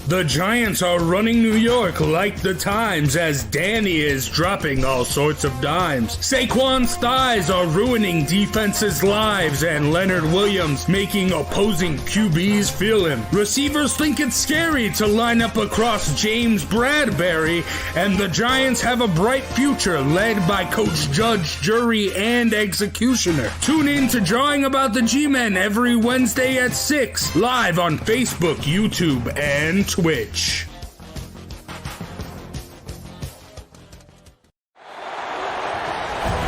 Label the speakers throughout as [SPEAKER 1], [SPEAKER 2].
[SPEAKER 1] The Giants are running New York like the Times as Danny is dropping all sorts of dimes. Saquon's thighs are ruining defenses' lives and Leonard Williams making opposing QBs feel him. Receivers think it's scary to line up across James Bradbury, and the Giants have a bright future led by Coach Judge, Jury, and Executioner. Tune in to Drawing About the G-Men every Wednesday at 6, live on Facebook, YouTube, and Twitch.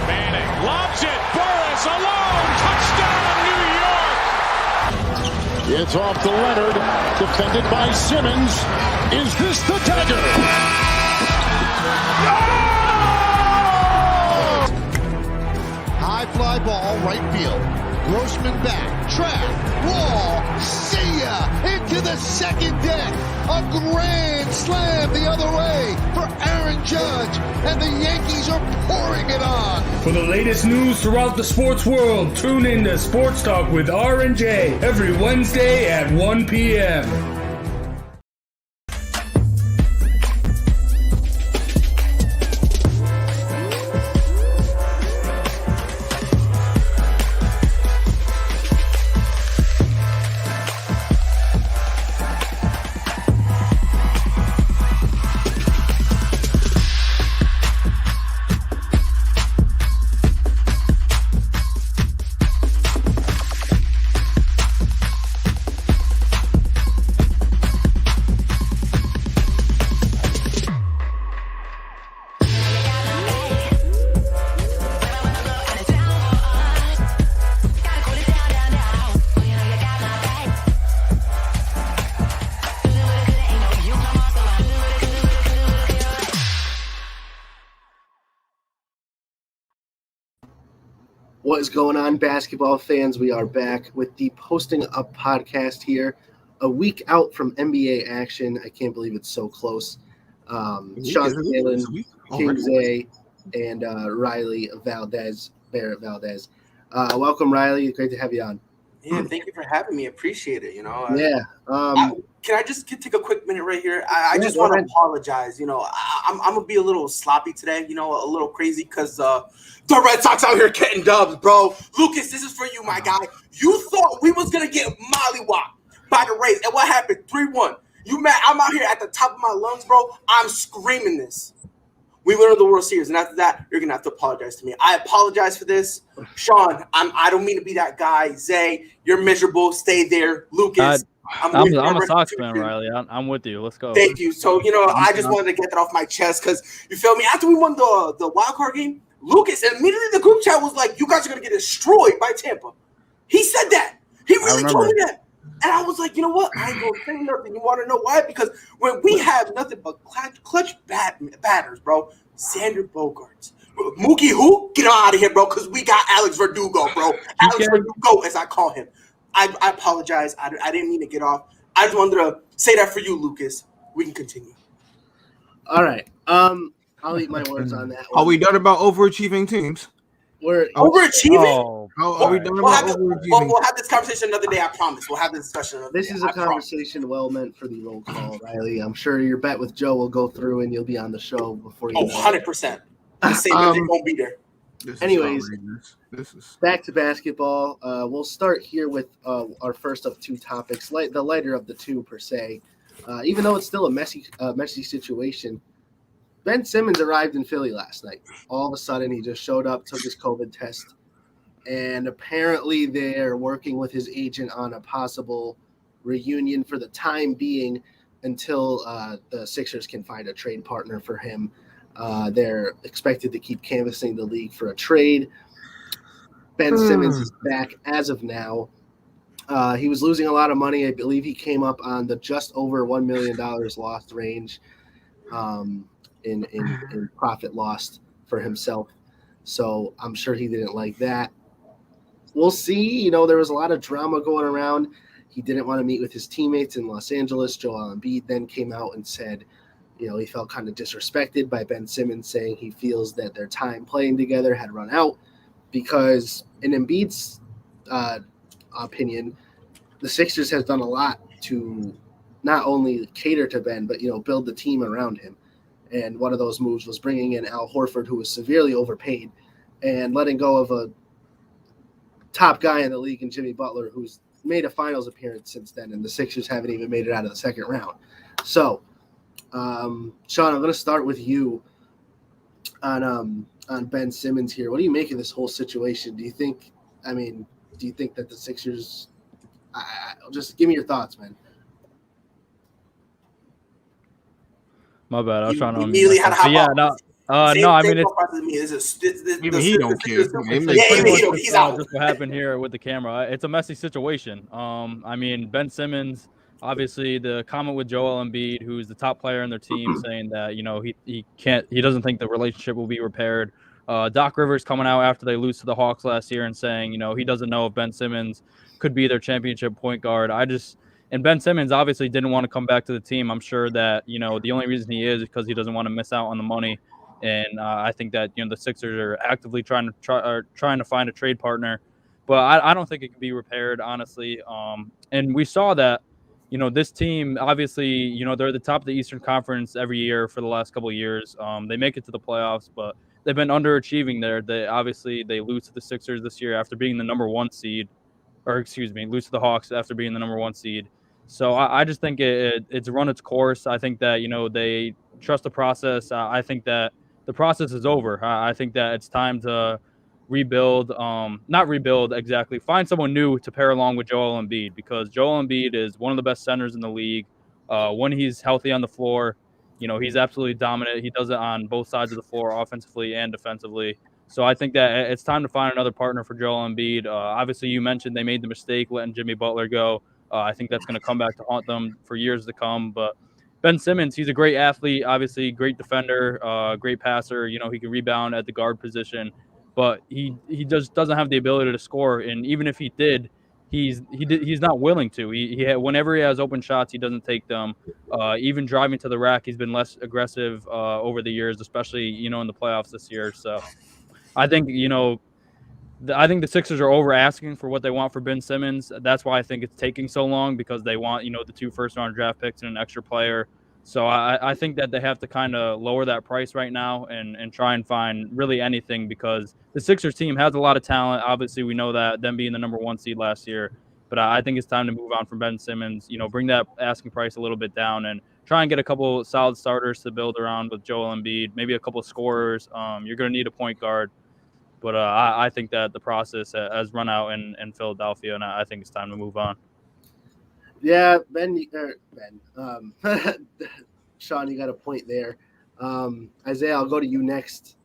[SPEAKER 2] Manning lobs it. Burris alone. Touchdown, New York. It's off to Leonard. Defended by Simmons. Is this the dagger?
[SPEAKER 3] High fly ball, right field. Grossman back, track, wall, see ya! Into the second deck. A grand slam the other way for Aaron Judge, and the Yankees are pouring it on.
[SPEAKER 1] For the latest news throughout the sports world, tune in to Sports Talk with R&J every Wednesday at 1 p.m.
[SPEAKER 4] What is going on, basketball fans? We are back with the Posting Up podcast here, a week out from NBA action. I can't believe it's so close. Sean Galen, King Zay, and Riley Valdez, Barrett Valdez. Welcome, Riley. Great to have you on.
[SPEAKER 5] Yeah, thank you for having me. Appreciate it.
[SPEAKER 4] Can
[SPEAKER 5] I just take a quick minute right here? I just want to apologize. I'm gonna be a little sloppy today. A little crazy because the Red Sox out here getting dubs, bro. Lucas, this is for you, my guy. You thought we was gonna get mollywopped by the Rays, and what happened? 3-1. You mad? I'm out here at the top of my lungs, bro. I'm screaming this. We went to the World Series, and after that, you're gonna have to apologize to me. I apologize for this, Sean. I don't mean to be that guy. Zay, you're miserable. Stay there, Lucas.
[SPEAKER 6] I'm a Sox fan, Riley. I'm with you. Let's go.
[SPEAKER 5] Thank you. So I just wanted to get that off my chest because you feel me. After we won the wild card game, Lucas immediately the group chat was like, "You guys are gonna get destroyed by Tampa." He said that. He really told me that. And I was like, you know what? I ain't gonna say nothing. You want to know why? Because when we have nothing but clutch batters, bro, Xander Bogaerts, Mookie who? Get out of here, bro, because we got Alex Verdugo, bro. Alex Verdugo, as I call him. I apologize. I didn't mean to get off. I just wanted to say that for you, Lucas. We can continue.
[SPEAKER 4] All right. I'll eat my words on that one.
[SPEAKER 7] Are we done about overachieving teams?
[SPEAKER 4] We're
[SPEAKER 5] overachieving?
[SPEAKER 7] Are we done about overachieving?
[SPEAKER 5] We'll have this conversation another day, I promise. We'll have this discussion another day.
[SPEAKER 4] This is a conversation well meant for the roll call, Riley. I'm sure your bet with Joe will go through and you'll be on the show before you
[SPEAKER 5] 100%. The same they won't be there.
[SPEAKER 4] Anyways, back to basketball. We'll start here with our first of two topics, the lighter of the two per se. Even though it's still a messy situation, Ben Simmons arrived in Philly last night. All of a sudden, he just showed up, took his COVID test, and apparently they're working with his agent on a possible reunion for the time being until the Sixers can find a trade partner for him. They're expected to keep canvassing the league for a trade. Ben Simmons is back as of now. He was losing a lot of money. I believe he came up on the just over $1 million lost range in profit lost for himself. So I'm sure he didn't like that. We'll see. There was a lot of drama going around. He didn't want to meet with his teammates in Los Angeles. Joel Embiid then came out and said, he felt kind of disrespected by Ben Simmons saying he feels that their time playing together had run out because in Embiid's opinion, the Sixers has done a lot to not only cater to Ben, but, build the team around him. And one of those moves was bringing in Al Horford, who was severely overpaid, and letting go of a top guy in the league in Jimmy Butler, who's made a finals appearance since then, and the Sixers haven't even made it out of the second round. So, Sean, I'm going to start with you on Ben Simmons here. What do you make of this whole situation? Do you think that the Sixers just give me your thoughts, man.
[SPEAKER 6] My bad. I was trying to
[SPEAKER 5] immediately had to hop
[SPEAKER 6] no. No, I mean,
[SPEAKER 7] Even he don't care.
[SPEAKER 6] He's out. Just what happened here with the camera. It's a messy situation. I mean, Ben Simmons, obviously the comment with Joel Embiid, who's the top player in their team, saying that, he doesn't think the relationship will be repaired. Doc Rivers coming out after they lose to the Hawks last year and saying, he doesn't know if Ben Simmons could be their championship point guard. And Ben Simmons obviously didn't want to come back to the team. I'm sure that, the only reason he is because he doesn't want to miss out on the money. And I think that, the Sixers are actively trying to find a trade partner. But I don't think it can be repaired, honestly. And we saw that, this team, obviously, they're at the top of the Eastern Conference every year for the last couple of years. They make it to the playoffs, but they've been underachieving there. They lose to the Sixers this year after being the number one seed. Lose to the Hawks after being the number one seed. So I just think it's run its course. I think that, they trust the process. I think that the process is over. I think that it's time to rebuild, not rebuild exactly, find someone new to pair along with Joel Embiid, because Joel Embiid is one of the best centers in the league. When he's healthy on the floor, he's absolutely dominant. He does it on both sides of the floor, offensively and defensively. So I think that it's time to find another partner for Joel Embiid. Obviously, you mentioned they made the mistake letting Jimmy Butler go. I think that's going to come back to haunt them for years to come. But Ben Simmons, he's a great athlete, obviously great defender, great passer. He can rebound at the guard position, but he just doesn't have the ability to score. And even if he did, he's not willing to. Whenever he has open shots, he doesn't take them. Even driving to the rack, he's been less aggressive over the years, especially in the playoffs this year. So I think I think the Sixers are over asking for what they want for Ben Simmons. That's why I think it's taking so long, because they want, the 2 first-round draft picks and an extra player. So I think that they have to kind of lower that price right now and try and find really anything, because the Sixers team has a lot of talent. Obviously, we know that, them being the number one seed last year. But I think it's time to move on from Ben Simmons, bring that asking price a little bit down and try and get a couple solid starters to build around with Joel Embiid, maybe a couple of scorers. You're going to need a point guard. But I think that the process has run out in Philadelphia, and I think it's time to move on.
[SPEAKER 4] Yeah, Sean, you got a point there. Isaiah, I'll go to you next.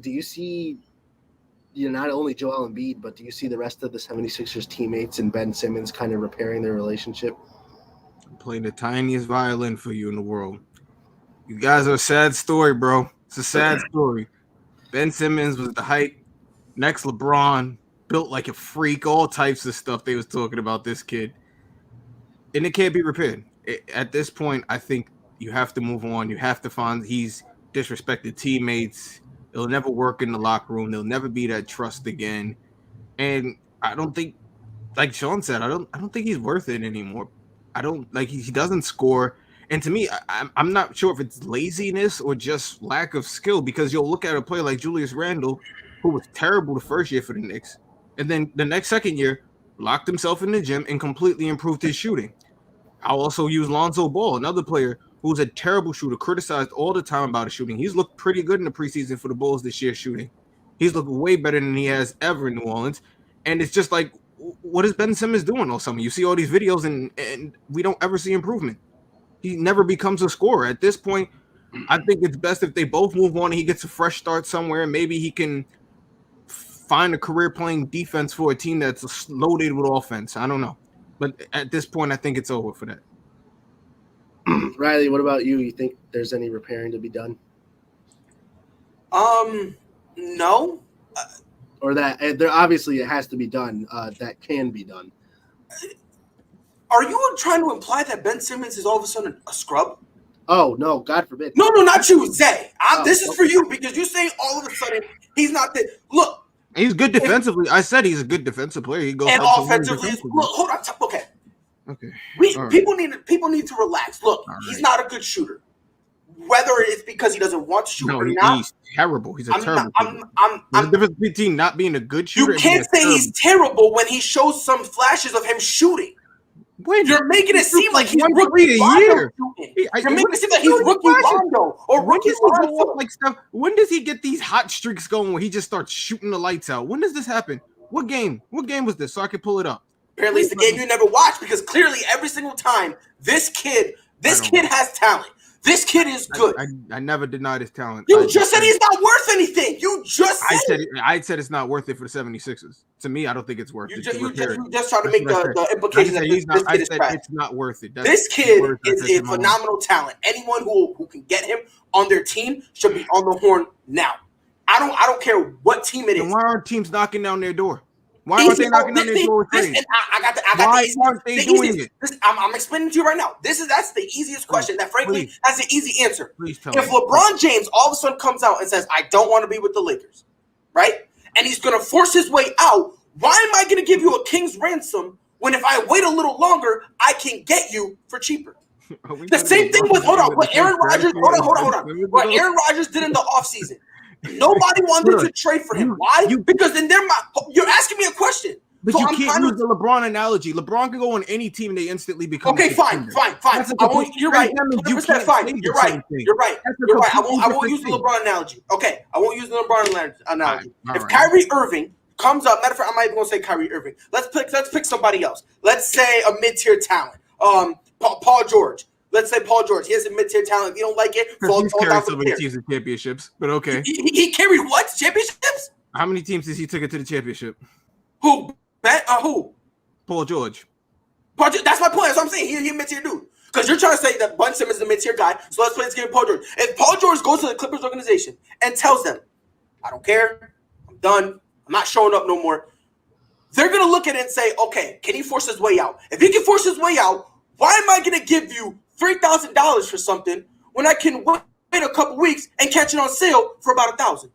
[SPEAKER 4] Do you see, not only Joel Embiid, but do you see the rest of the 76ers teammates and Ben Simmons kind of repairing their relationship?
[SPEAKER 7] I'm playing the tiniest violin for you in the world. You guys are a sad story, bro. It's a sad story. Ben Simmons was the height. Next LeBron, built like a freak, all types of stuff they was talking about this kid. And it can't be repaired. At this point, I think you have to move on. You have to find he's disrespected teammates. It'll never work in the locker room. There'll never be that trust again. And I don't think, like Sean said, I don't think he's worth it anymore. He doesn't score. And to me, I'm not sure if it's laziness or just lack of skill, because you'll look at a player like Julius Randle, who was terrible the first year for the Knicks, and then the second year locked himself in the gym and completely improved his shooting. I'll also use Lonzo Ball, another player who's a terrible shooter, criticized all the time about his shooting. He's looked pretty good in the preseason for the Bulls this year shooting. He's looked way better than he has ever in New Orleans. And it's just like, what is Ben Simmons doing all summer? You see all these videos and we don't ever see improvement. He never becomes a scorer. At this point, I think it's best if they both move on and he gets a fresh start somewhere, and maybe he can find a career playing defense for a team that's loaded with offense. I don't know. But at this point, I think it's over for that.
[SPEAKER 4] Riley, what about you? You think there's any repairing to be done?
[SPEAKER 5] No.
[SPEAKER 4] Or that there obviously it has to be done. That can be done.
[SPEAKER 5] Are you trying to imply that Ben Simmons is all of a sudden a scrub?
[SPEAKER 4] Oh no, God forbid.
[SPEAKER 5] No, not you, Zay. This is for you because you're saying all of a sudden he's not the look.
[SPEAKER 7] He's good defensively. I said he's a good defensive player. He goes
[SPEAKER 5] and offensively. Look, hold on. Okay. People need to relax. Look, he's not a good shooter. Whether it's because he doesn't want to shoot or not,
[SPEAKER 7] he's terrible. He's a terrible. There's a difference between not being a good shooter.
[SPEAKER 5] You can't say he's terrible when he shows some flashes of him shooting. You're making it seem like he's rookie Lonzo. You're making it seem like he's rookie Lonzo or rookie Lonzo.
[SPEAKER 7] Like stuff. When does he get these hot streaks going where he just starts shooting the lights out? When does this happen? What game? What game was this? So I can pull it up.
[SPEAKER 5] Apparently, it's the game you never watched because clearly every single time this kid has talent. This kid is good.
[SPEAKER 7] I never denied his talent.
[SPEAKER 5] You just said he's not worth anything. You just said
[SPEAKER 7] I said it's not worth it for the 76ers. To me, I don't think it's worth it.
[SPEAKER 5] You just trying to make the implication that this kid is trash.
[SPEAKER 7] It's not worth it.
[SPEAKER 5] This kid is a phenomenal talent. Anyone who can get him on their team should be on the horn now. I don't care what team it is.
[SPEAKER 7] And why aren't teams knocking down their door? Why aren't they knocking on their door? Why aren't they doing it?
[SPEAKER 5] I'm explaining to you right now. That's the easiest question that, frankly, has the easy answer. If LeBron James all of a sudden comes out and says, I don't want to be with the Lakers, right? And he's going to force his way out, why am I going to give you a king's ransom when if I wait a little longer, I can get you for cheaper? The same thing with, what Aaron Rodgers, what Aaron Rodgers did in the offseason. Nobody wanted to trade for him. Why? Because then you're asking me a question.
[SPEAKER 7] But you can't use the LeBron analogy. Lebron can go on any team and they instantly become
[SPEAKER 5] fine. You're right. You're right. I won't use the LeBron analogy. Okay, I won't use the LeBron analogy. If Kyrie Irving comes up, matter of fact, I'm not even going to say Kyrie Irving. Let's pick somebody else. Let's say a mid-tier talent. Paul George. Let's say Paul George. He has a mid-tier talent. If you don't like it, fall down
[SPEAKER 7] so many teams in championships. But okay.
[SPEAKER 5] He carried what? Championships?
[SPEAKER 7] How many teams did he take it to the championship?
[SPEAKER 5] Who? Who?
[SPEAKER 7] Paul George.
[SPEAKER 5] That's my point. That's what I'm saying. He's a mid-tier dude. Because you're trying to say that Ben Simmons is a mid-tier guy. So let's play this game with Paul George. If Paul George goes to the Clippers organization and tells them, I don't care. I'm done. I'm not showing up no more. They're going to look at it and say, okay, can he force his way out? If he can force his way out, why am I going to give you $3,000 for something when I can wait a couple weeks and catch it on sale for about $1,000?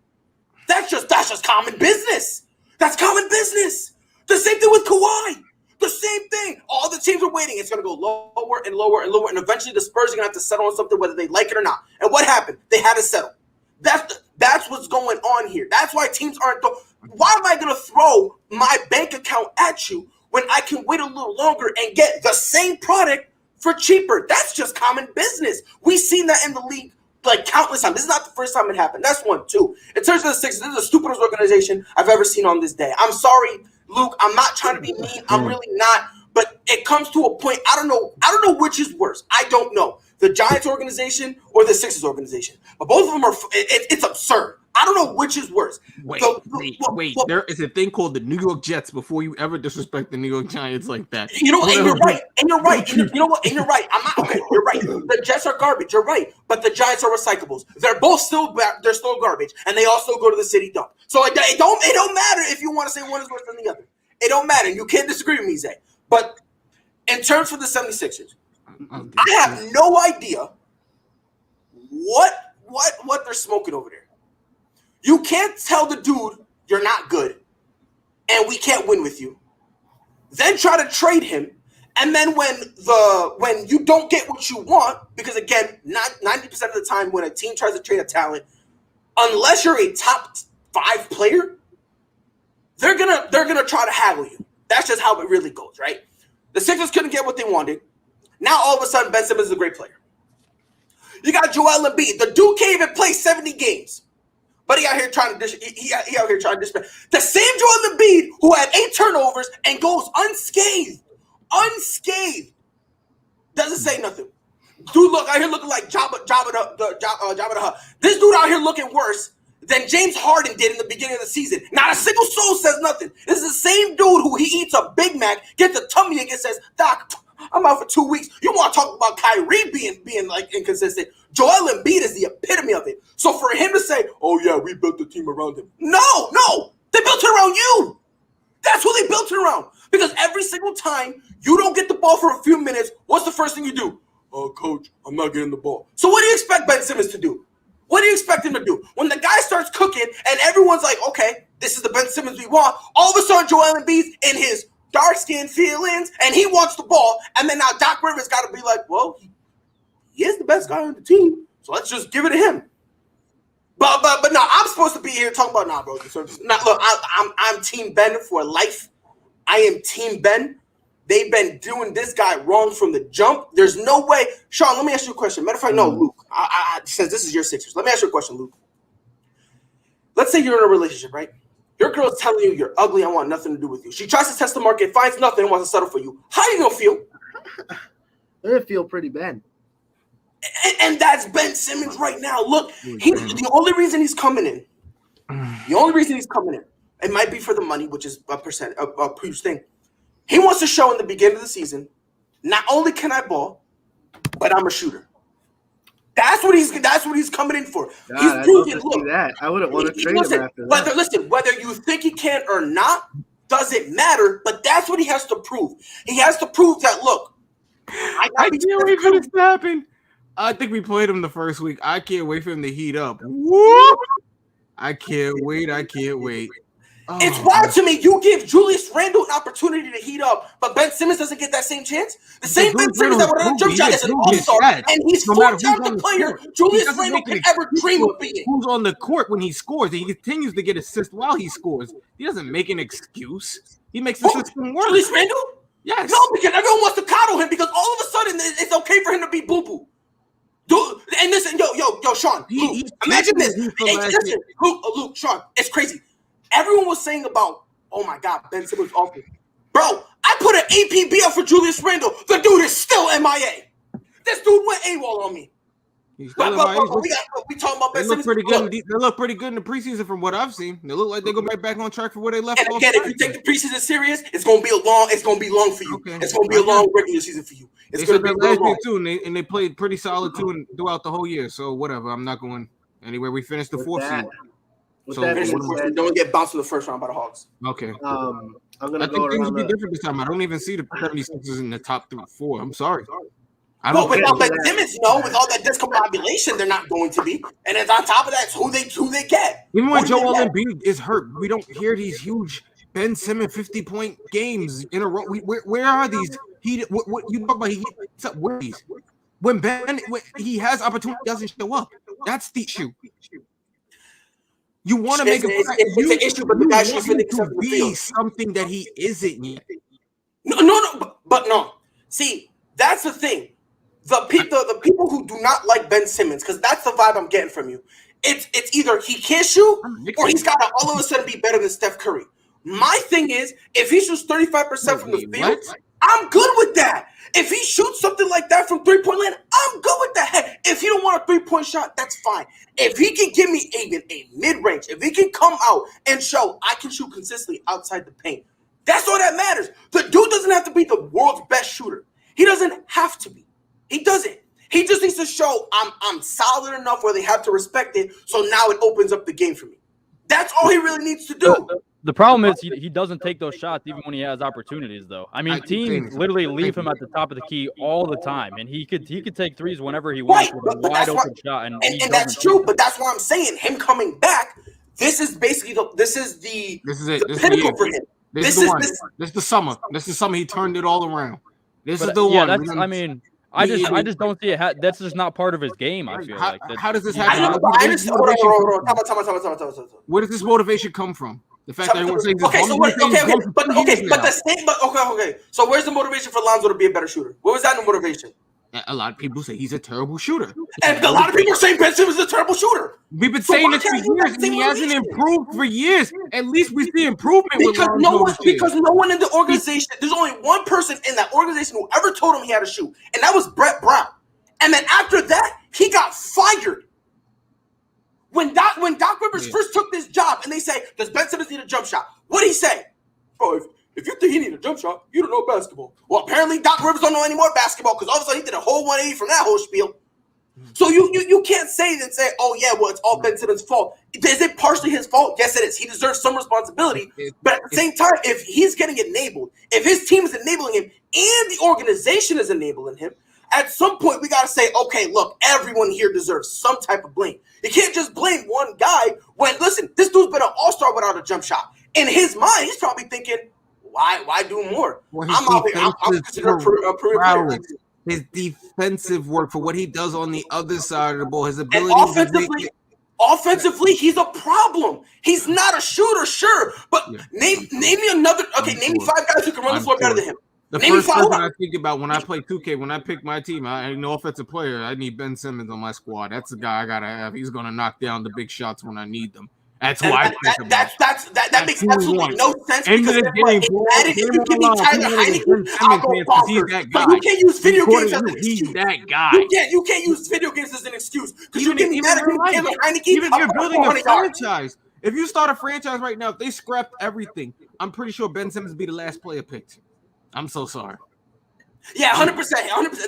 [SPEAKER 5] That's just common business. That's common business. The same thing with Kawhi. The same thing. All the teams are waiting. It's going to go lower and lower and lower, and eventually the Spurs are going to have to settle on something whether they like it or not. And what happened? They had to settle. That's what's going on here. That's why teams aren't. Why am I going to throw my bank account at you when I can wait a little longer and get the same product for cheaper? That's just common business. We've seen that in the league like countless times. This is not the first time it happened. That's one, too. In terms of the Sixers, this is the stupidest organization I've ever seen on this day. I'm sorry, Luke. I'm not trying to be mean. I'm really not. But it comes to a point. I don't know which is worse. I don't know. The Giants organization or the Sixers organization. But both of them are. It's absurd. I don't know which is worse.
[SPEAKER 7] Wait. There is a thing called the New York Jets before you ever disrespect the New York Giants like that.
[SPEAKER 5] You know what? And you're right. You know what? And you're right. I'm not okay. You're right. The Jets are garbage. You're right. But the Giants are recyclables. They're both still they're still garbage, and they also go to the city dump. So it don't matter if you want to say one is worse than the other. It don't matter. You can't disagree with me, Zay. But in terms of the 76ers, I have no idea what they're smoking over there. You can't tell the dude you're not good and we can't win with you. Then try to trade him. And then when you don't get what you want, because again, 90% of the time when a team tries to trade a talent, unless you're a top 5 player, they're gonna try to haggle you. That's just how it really goes, right? The Sixers couldn't get what they wanted. Now all of a sudden Ben Simmons is a great player. You got Joel Embiid. The dude can't even play 70 games. But he out here trying to disrespect. The same Joel Embiid who had 8 turnovers and goes unscathed, doesn't say nothing. Dude out here looking like Jabba the Hutt. This dude out here looking worse than James Harden did in the beginning of the season. Not a single soul says nothing. This is the same dude who he eats a Big Mac, gets a tummy ache and says, Doc, I'm out for 2 weeks. You want to talk about Kyrie being like inconsistent? Joel Embiid is the epitome of it. So for him to say, oh yeah, we built the team around him. No, they built it around you. That's who they built it around. Because every single time you don't get the ball for a few minutes, what's the first thing you do? oh, coach, I'm not getting the ball. So what do you expect Ben Simmons to do? What do you expect him to do? When the guy starts cooking and everyone's like, okay, this is the Ben Simmons we want, all of a sudden Joel Embiid's in his dark-skinned feelings and he wants the ball, and then now Doc Rivers got to be like, well, he is the best guy on the team, so let's just give it to him. But no, I'm supposed to be here talking about bro. Look, I'm Team Ben for life. I am Team Ben. They've been doing this guy wrong from the jump. There's no way. Sean, let me ask you a question. Matter of fact, no, Luke. Since this is your Sixers, let me ask you a question, Luke. Let's say you're in a relationship, right? Your girl's telling you you're ugly. I want nothing to do with you. She tries to test the market, finds nothing, and wants to settle for you. How are you gonna feel?
[SPEAKER 4] They're gonna feel pretty bad.
[SPEAKER 5] And that's Ben Simmons right now. Look, the only reason he's coming in, it might be for the money, which is a huge thing. He wants to show in the beginning of the season, not only can I ball, but I'm a shooter. That's what he's coming in for.
[SPEAKER 4] God,
[SPEAKER 5] he's proving. Look,
[SPEAKER 4] that. I wouldn't want to trade him after that.
[SPEAKER 5] Whether you think he can or not doesn't matter. But that's what he has to prove. He has to prove that. Look,
[SPEAKER 7] I can't wait for this to happen. I think we played him the first week. I can't wait for him to heat up. Whoop! I can't wait. Oh,
[SPEAKER 5] it's wild to me. You give Julius Randle an opportunity to heat up, but Ben Simmons doesn't get that same chance. The same Ben Simmons that would have jump shot is an all-star, and he's four-time the player Julius Randle can ever dream of being.
[SPEAKER 7] Who's on the court when he scores? He continues to get assists while he scores. He doesn't make an excuse. He makes the system work.
[SPEAKER 5] Julius Randle?
[SPEAKER 7] Yes.
[SPEAKER 5] No, because everyone wants to coddle him because all of a sudden it's okay for him to be boo-boo. Dude, and listen, yo, Sean, Luke, imagine this. Luke, Sean, it's crazy. Everyone was saying about, oh my God, Ben Simmons awful. Bro, I put an APB up for Julius Randle. The dude is still MIA. This dude went AWOL on me.
[SPEAKER 7] We
[SPEAKER 5] talking about Ben Simmons.
[SPEAKER 7] They look pretty good in the preseason from what I've seen. They look like they go right back on track for where they left off.
[SPEAKER 5] And again, if you take the preseason serious, it's gonna be long for you. Okay. It's gonna be a long regular season for you. It's gonna be last year
[SPEAKER 7] too, and they played pretty solid too throughout the whole year. So whatever, I'm not going anywhere. We finished the fourth seed.
[SPEAKER 5] So don't get bounced in the first round by the Hawks.
[SPEAKER 7] Okay.
[SPEAKER 4] I'm gonna
[SPEAKER 7] I think things will be different this time. I don't even see the 76ers in the top 4. I'm sorry. I don't.
[SPEAKER 5] Without Ben Simmons, with all that discombobulation, they're not going to be. And then on top of that, it's who they get.
[SPEAKER 7] Even when Joel Embiid is hurt, we don't hear these huge Ben Simmons 50-point games in a row. Where are these? What you talk about? Where are these? When he has opportunity, doesn't show up. That's the issue. You want to make
[SPEAKER 5] it's an issue, but the guy should
[SPEAKER 7] be something that he isn't yet.
[SPEAKER 5] No, but no. See, that's the thing. The people who do not like Ben Simmons, because that's the vibe I'm getting from you. It's either he can't shoot or he's got to all of a sudden be better than Steph Curry. My thing is, if he shoots 35% from the field, I'm good with that. If he shoots something like that from three-point land, I'm good with that. If you don't want a three-point shot, that's fine. If he can give me even a mid-range, if he can come out and show I can shoot consistently outside the paint, that's all that matters. The dude doesn't have to be the world's best shooter. He doesn't have to be. He doesn't. He just needs to show I'm solid enough where they have to respect it, so now it opens up the game for me. That's all he really needs to do.
[SPEAKER 6] The problem is he doesn't take those shots even when he has opportunities, though. I mean, teams literally leave him at the top of the key all the time, and he could take threes whenever he wants with a wide open shot. And
[SPEAKER 5] that's true, but that's why I'm saying him coming back. This is basically the pinnacle for him.
[SPEAKER 7] This is the summer. This is the summer he turned it all around. This is the one.
[SPEAKER 6] I just don't see it. That's just not part of his game. I feel like.
[SPEAKER 7] How does this happen? Where does this motivation come from? The fact that everyone's saying
[SPEAKER 5] So where's the motivation for Lonzo to be a better shooter? What was that the motivation?
[SPEAKER 7] A lot of people say he's a terrible shooter.
[SPEAKER 5] And a lot of people are saying Ben Simmons is a terrible shooter.
[SPEAKER 7] We've been saying this for years, and he hasn't improved for years. At least we see improvement
[SPEAKER 5] because no one in the organization, there's only one person in that organization who ever told him he had to shoot, and that was Brett Brown. And then after that, he got fired. When Doc Rivers first took this job, and they say, does Ben Simmons need a jump shot? What did he say? Bro, if you think he needs a jump shot, you don't know basketball. Well, apparently Doc Rivers don't know any more basketball because all of a sudden he did a whole 180 from that whole spiel. So you can't say, oh yeah, well, it's all Ben Simmons' fault. Is it partially his fault? Yes, it is. He deserves some responsibility. But at the same time, if he's getting enabled, if his team is enabling him and the organization is enabling him, At some point, we got to say, okay, look, everyone here deserves some type of blame. You can't just blame one guy when, listen, this dude's been an all-star without a jump shot. In his mind, he's probably thinking, why do more?
[SPEAKER 7] Well,
[SPEAKER 5] I'm considered a premier player.
[SPEAKER 7] His defensive work for what he does on the other side of the ball, his ability
[SPEAKER 5] offensively, he's a problem. He's not a shooter, sure, but name me another. Okay, name me 5 guys who can run the floor better than him.
[SPEAKER 7] The first person I think about when I play 2K, when I pick my team, I ain't no offensive player. I need Ben Simmons on my squad. That's the guy I gotta have. He's gonna knock down the big shots when I need them. That's who I think about.
[SPEAKER 5] That makes absolutely no sense.
[SPEAKER 7] End of the game,
[SPEAKER 5] if you give me Tyler Heineke, I'll go bonkers. But you can't use video games as an excuse.
[SPEAKER 7] He's that guy.
[SPEAKER 5] You can't use video games as an excuse because you give me Tyler Heineke.
[SPEAKER 7] Even if you're building a franchise, if you start a franchise right now, if they scrapped everything, I'm pretty sure Ben Simmons would be the last player picked. I'm so sorry.
[SPEAKER 5] Yeah, 100%.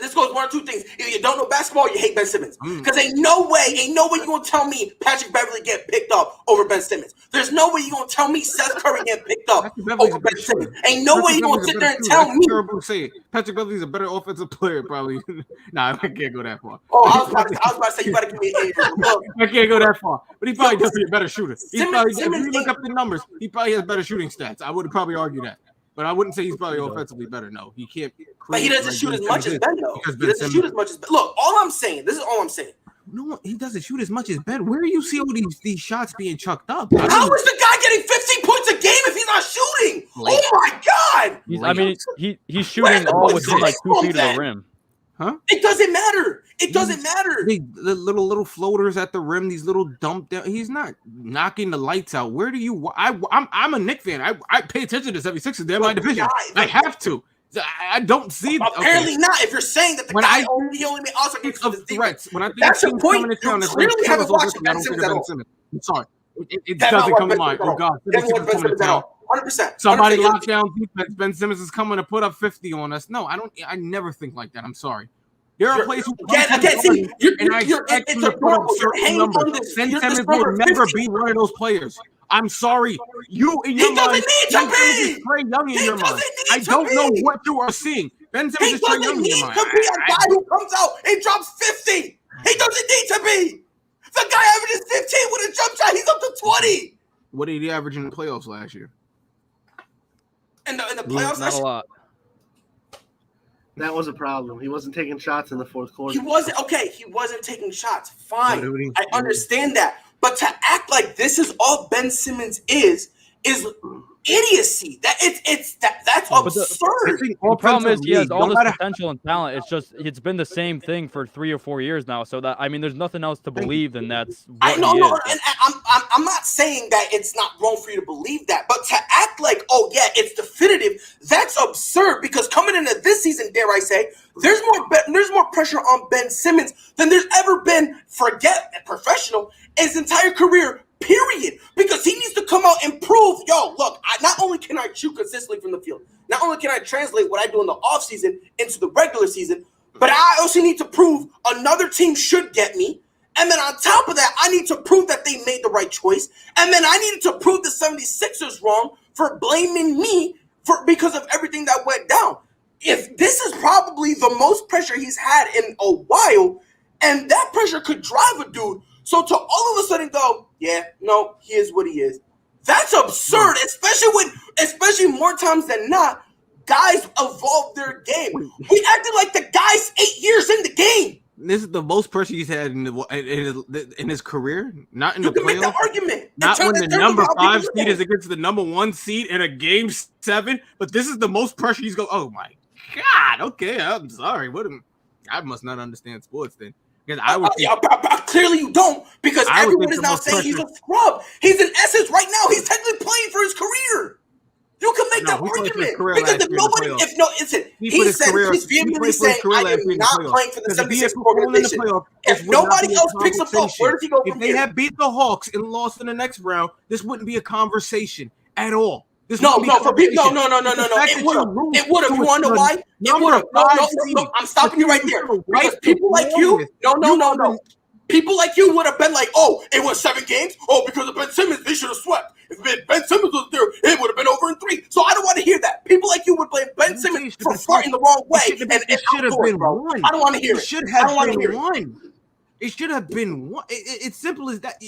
[SPEAKER 5] This goes one or two things. Either you don't know basketball or you hate Ben Simmons. Because ain't no way you're going to tell me Patrick Beverly get picked up over Ben Simmons. There's no way you're going to tell me Seth Curry get picked up over Ben Simmons. Ain't no way you're going to sit there and tell me.
[SPEAKER 7] Terrible to say it. Patrick Beverly's a better offensive player, probably. Nah, I can't go that far.
[SPEAKER 5] Oh, I was about to say you got to give me an
[SPEAKER 7] I can't go that far. But he probably does be a better shooter. If you look up the numbers, he probably has better shooting stats. I would probably argue that. But I wouldn't say he's probably offensively better. No, he can't.
[SPEAKER 5] But he doesn't shoot as much as Ben, though. He doesn't shoot as much as Ben. Look, this is all I'm saying.
[SPEAKER 7] No, he doesn't shoot as much as Ben. Where do you see all these shots being chucked up?
[SPEAKER 5] How is the guy getting 15 points a game if he's not shooting? Oh my God!
[SPEAKER 6] He's shooting all within like 2 feet of the rim.
[SPEAKER 7] Huh?
[SPEAKER 5] It doesn't matter. It doesn't matter.
[SPEAKER 7] The little floaters at the rim, these little dump down. He's not knocking the lights out. Where do you? I'm a Knicks fan. I pay attention to 76ers. They're my division. I have to. I don't see.
[SPEAKER 5] Apparently not. If you're saying that the guy he only made All-Star games
[SPEAKER 7] of threats, when I think
[SPEAKER 5] that's the point. You clearly haven't watched Ben Simmons at all.
[SPEAKER 7] I'm sorry. It doesn't come to mind. Oh God,
[SPEAKER 5] 100%.
[SPEAKER 7] Somebody locked down defense. Ben Simmons is coming to put up 50 on us. No, I don't. I never think like that. I'm sorry. There are players who
[SPEAKER 5] it's a problem. You're hanging on this.
[SPEAKER 7] Ben Simmons will never be one of those players. I'm sorry. You in your mind, Ben Simmons is Trey Young in your mind. I don't know what you are seeing. Ben Simmons is Trey Young in your mind.
[SPEAKER 5] He doesn't need to be a guy who comes out and drops 50. He doesn't need to be. The guy averages 15 with a jump shot. He's up to 20.
[SPEAKER 7] What did he average in the playoffs last year?
[SPEAKER 5] In the playoffs,
[SPEAKER 6] not a lot.
[SPEAKER 4] That was a problem. He wasn't taking shots in the fourth quarter.
[SPEAKER 5] He wasn't taking shots. Fine. I understand that. But to act like this is all Ben Simmons is idiocy. That's absurd.
[SPEAKER 6] The problem is he has all this potential and talent. It's been the same thing for 3 or 4 years now. So there's nothing else to believe than that's what he is.
[SPEAKER 5] And I'm not saying that it's not wrong for you to believe that, but to act like, oh yeah, it's definitive, that's absurd. Because coming into this season, dare I say, there's more pressure on Ben Simmons than there's ever been. Forget professional his entire career. Period. Because he needs to come out and prove, look, not only can I shoot consistently from the field, not only can I translate what I do in the offseason into the regular season, but I also need to prove another team should get me. And then on top of that, I need to prove that they made the right choice. And then I needed to prove the 76ers wrong for blaming me because of everything that went down. If this is probably the most pressure he's had in a while, and that pressure could drive a dude. So to all of a sudden go, yeah, no, he is what he is. That's absurd, especially more times than not, guys evolve their game. We acted like the guy's 8 years in the game.
[SPEAKER 7] This is the most pressure he's had in his career, not in the playoffs.
[SPEAKER 5] You can make the argument.
[SPEAKER 7] Not when the number 5 seed is against the number 1 seed in a game 7, but this is the most pressure he's going, oh my God, okay, I'm sorry. I must not understand sports then.
[SPEAKER 5] Clearly you don't, because everyone is now saying he's a scrub. He's in essence right now. He's technically playing for his career. You can make that argument because he said he's vehemently saying I am not playing for the 76 organization. If nobody else picks up, where does he go from here?
[SPEAKER 7] If they had beat the Hawks and lost in the next round, this wouldn't be a conversation at all.
[SPEAKER 5] No. It would have. You want to know why? It would have. No. I'm stopping you right there. Because people like you. No. People like you would have been like, oh, it was 7 games. Oh, because of Ben Simmons, they should have swept. If Ben Simmons was there, it would have been over in 3. So I don't want to hear that. People like you would blame Ben Simmons for farting the wrong way.
[SPEAKER 7] It should have been one.
[SPEAKER 5] I don't want to hear it.
[SPEAKER 7] It should have been one. It should have been one. It's simple as that.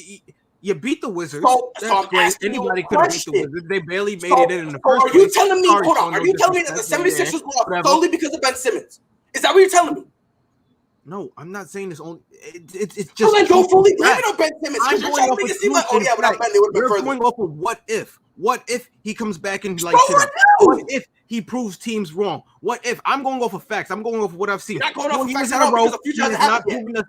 [SPEAKER 7] You beat the Wizards.
[SPEAKER 5] So
[SPEAKER 7] That's great. Anybody could have beat the Wizards. They barely made it in the first place.
[SPEAKER 5] Are you telling me, hold on, are you telling me that the 76ers lost solely because of Ben Simmons? Is that what you're telling me?
[SPEAKER 7] No, I'm not saying this only. It's just.
[SPEAKER 5] So then don't fully blame it on Ben Simmons. Because you're trying to make it seem like, oh yeah, without Ben, they would have been further.
[SPEAKER 7] You're going off of what if. What if he comes back and lights it up? What if he proves teams wrong? What if I'm going off of facts? I'm going off of what I've seen.
[SPEAKER 5] You're not going off of facts at all because the future hasn't happened yet.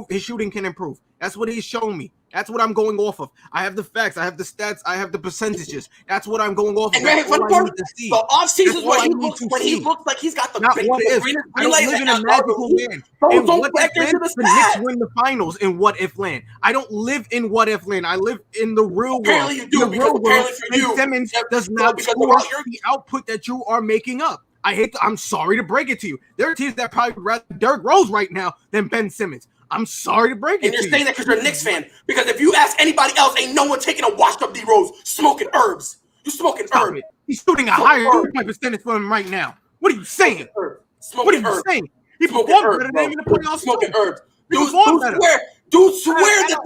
[SPEAKER 7] His shooting can improve. That's what he's shown me. That's what I'm going off of. I have the facts. I have the stats. I have the percentages. That's what I'm going off of.
[SPEAKER 5] And fun part, the offseason is when he looks like he's got the
[SPEAKER 7] not what if. I don't live in a magical land. And what if the Knicks win the finals in what if land? I don't live in what if land. I live in the real world.
[SPEAKER 5] Apparently you do. Because apparently for you,
[SPEAKER 7] Simmons does not score the output that you are making up. I'm sorry to break it to you. There are teams that probably would rather Derrick Rose right now than Ben Simmons. I'm sorry to break it to you.
[SPEAKER 5] And you're saying that because you're a Knicks fan. Because if you ask anybody else, ain't no one taking a washed up D Rose smoking herbs. You're smoking herbs.
[SPEAKER 7] He's shooting a higher percentage for him right now. What are you saying? What are you saying? He performed better than even the playoffs.
[SPEAKER 5] Smoking herbs. Dude swear that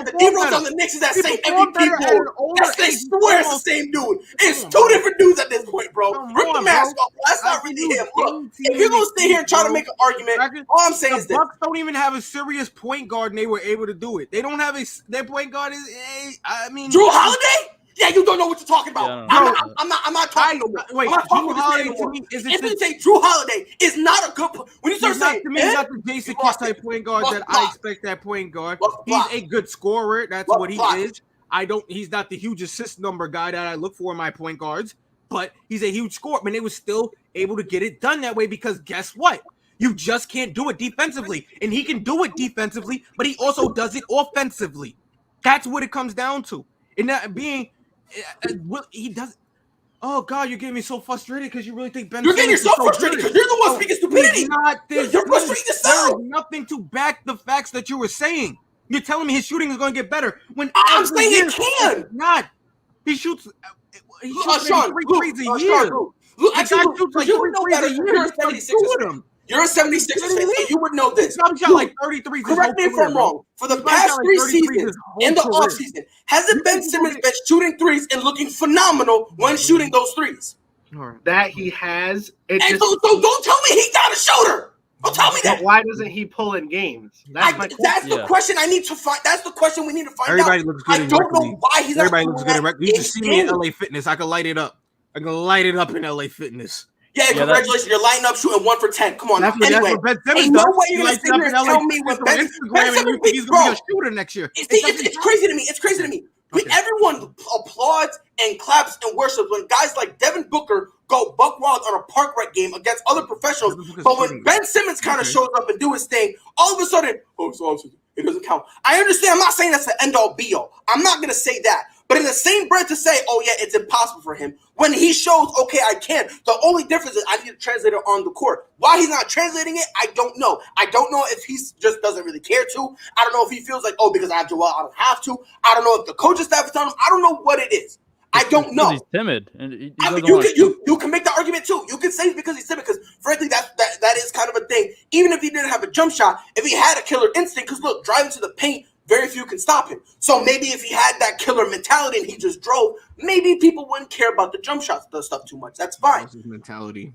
[SPEAKER 5] the D-Rose on the Knicks is that same MVP board. They swear it's the same dude. It's 2 different dudes at this point, bro. Rip the mask off. That's not really him. Look, if you're going to stay here and try to make an argument, all I'm saying is this.
[SPEAKER 7] The Bucks don't even have a serious point guard, and they were able to do it. They don't have their point guard is,
[SPEAKER 5] Drew Holiday? Yeah, you don't know what you're talking about. I'm not talking no more.
[SPEAKER 7] Wait,
[SPEAKER 5] I'm not talking
[SPEAKER 7] Drew Holiday to me is
[SPEAKER 5] if you say Drew Holiday is not a good when you start saying
[SPEAKER 7] to me, he's not the Jason Kidd type point guard that I expect that point guard. He's a good scorer. That's what he is. He's not the huge assist number guy that I look for in my point guards, but he's a huge scorer. I mean, they were still able to get it done that way because guess what? You just can't do it defensively. And he can do it defensively, but he also does it offensively. That's what it comes down to. And that being he does. Oh God, you're getting me so frustrated because you really think Ben.
[SPEAKER 5] You're getting yourself frustrated because you're the one speaking stupidity. You're frustrating yourself.
[SPEAKER 7] There is nothing to back the facts that you were saying. You're telling me his shooting is going to get better when
[SPEAKER 5] I'm saying it can.
[SPEAKER 7] Not. He shoots. He shoots
[SPEAKER 5] Sean,
[SPEAKER 7] 3 threes a year.
[SPEAKER 5] Look, actually, you would know better. You're a 76ers. You're a 76ers fan, so you would know this.
[SPEAKER 7] He shot like 33.
[SPEAKER 5] Correct me if I'm wrong. For the past 3 seasons, in the offseason, hasn't Ben Simmons been shooting threes and looking phenomenal when shooting those threes?
[SPEAKER 4] That he has.
[SPEAKER 5] So don't tell me he's not a shooter. Don't tell me that.
[SPEAKER 4] Why doesn't he pull in games?
[SPEAKER 5] That's the question I need to find. That's the question we need to find
[SPEAKER 7] Everybody
[SPEAKER 5] out.
[SPEAKER 7] Looks good
[SPEAKER 5] I don't know why he's not.
[SPEAKER 7] Everybody looks good in record. You just see me in LA Fitness. I can light it up. I can light it up in LA Fitness.
[SPEAKER 5] Yeah, congratulations. You're lining up shooting 1 for 10. Come on. Anyway,
[SPEAKER 7] ain't
[SPEAKER 5] no way you're going to sit here and tell me when Ben Simmons
[SPEAKER 7] he's going to be a shooter next year.
[SPEAKER 5] It's crazy to me. It's crazy to me. Everyone applauds and claps and worships when guys like Devin Booker go buck wild on a park rec game against other professionals. But when Ben Simmons kind of shows up and do his thing, all of a sudden, it doesn't count. I understand. I'm not saying that's the end-all be-all. I'm not going to say that. But in the same breath to say, oh, yeah, it's impossible for him, when he shows, okay, I can. The only difference is I need a translator on the court. Why he's not translating it, I don't know. I don't know if he just doesn't really care to. I don't know if he feels like, oh, because I have Joel, I don't have to. I don't know if the coaching staff is telling him. I don't know what it is. I don't know.
[SPEAKER 6] He's timid. And
[SPEAKER 5] you can make the argument, too. You can say it's because he's timid because, frankly, that is kind of a thing. Even if he didn't have a jump shot, if he had a killer instinct, because, look, driving to the paint, very few can stop him. So maybe if he had that killer mentality and he just drove, maybe people wouldn't care about the jump shots stuff too much. That's fine.
[SPEAKER 7] That's his mentality.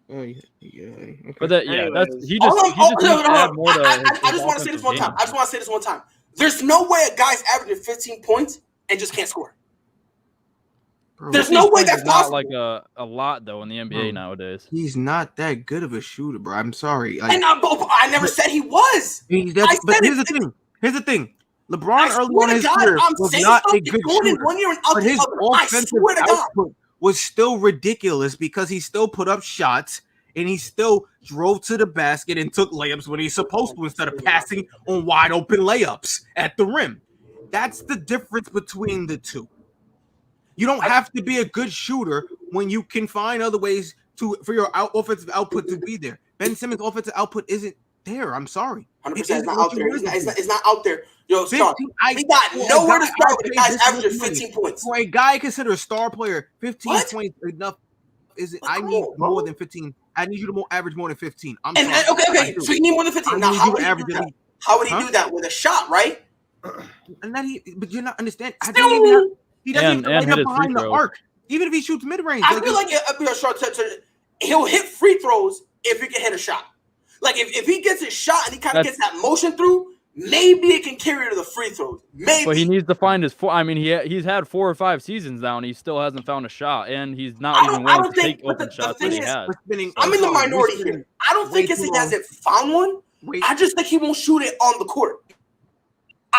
[SPEAKER 7] Oh yeah. Okay.
[SPEAKER 6] But he just add more to
[SPEAKER 5] I just want to say this one time. There's no way a guy's averaging 15 points and just can't score.
[SPEAKER 7] Bro,
[SPEAKER 5] there's no way that's possible.
[SPEAKER 6] Like a lot though in the NBA nowadays.
[SPEAKER 7] He's not that good of a shooter, bro. I'm sorry.
[SPEAKER 5] And I never said he was.
[SPEAKER 7] But here's the thing. LeBron early on his career was not a good shooter, but his offensive output was still ridiculous because he still put up shots and he still drove to the basket and took layups when he's supposed to instead of passing on wide open layups at the rim. That's the difference between the two. You don't have to be a good shooter when you can find other ways for your offensive output to be there. Ben Simmons' offensive output isn't there. I'm sorry.
[SPEAKER 5] 100%. It's not out there. It's not out there. Yo,
[SPEAKER 7] 15,
[SPEAKER 5] Sean, he got nowhere to start with the guy's averaging 15 points.
[SPEAKER 7] For a guy considered a star player, 15 points enough. Is it? I need more than 15. I need you to average more than 15.
[SPEAKER 5] Okay. So you need more than 15. Now, how would he do that with a shot, right?
[SPEAKER 7] And then but you're not understanding. He doesn't even light up behind the arc. Even if he shoots mid range,
[SPEAKER 5] I feel like he'll hit free throws if he can hit a shot. Like if he gets his shot and he kind of gets that motion through, maybe it can carry to the free throws. Maybe.
[SPEAKER 6] But he needs to find his. I mean, he's had 4 or 5 seasons now, and he still hasn't found a shot, and he's not even willing to take open shots that he has.
[SPEAKER 5] I'm in the minority here. I don't think he hasn't found one. I just think he won't shoot it on the court.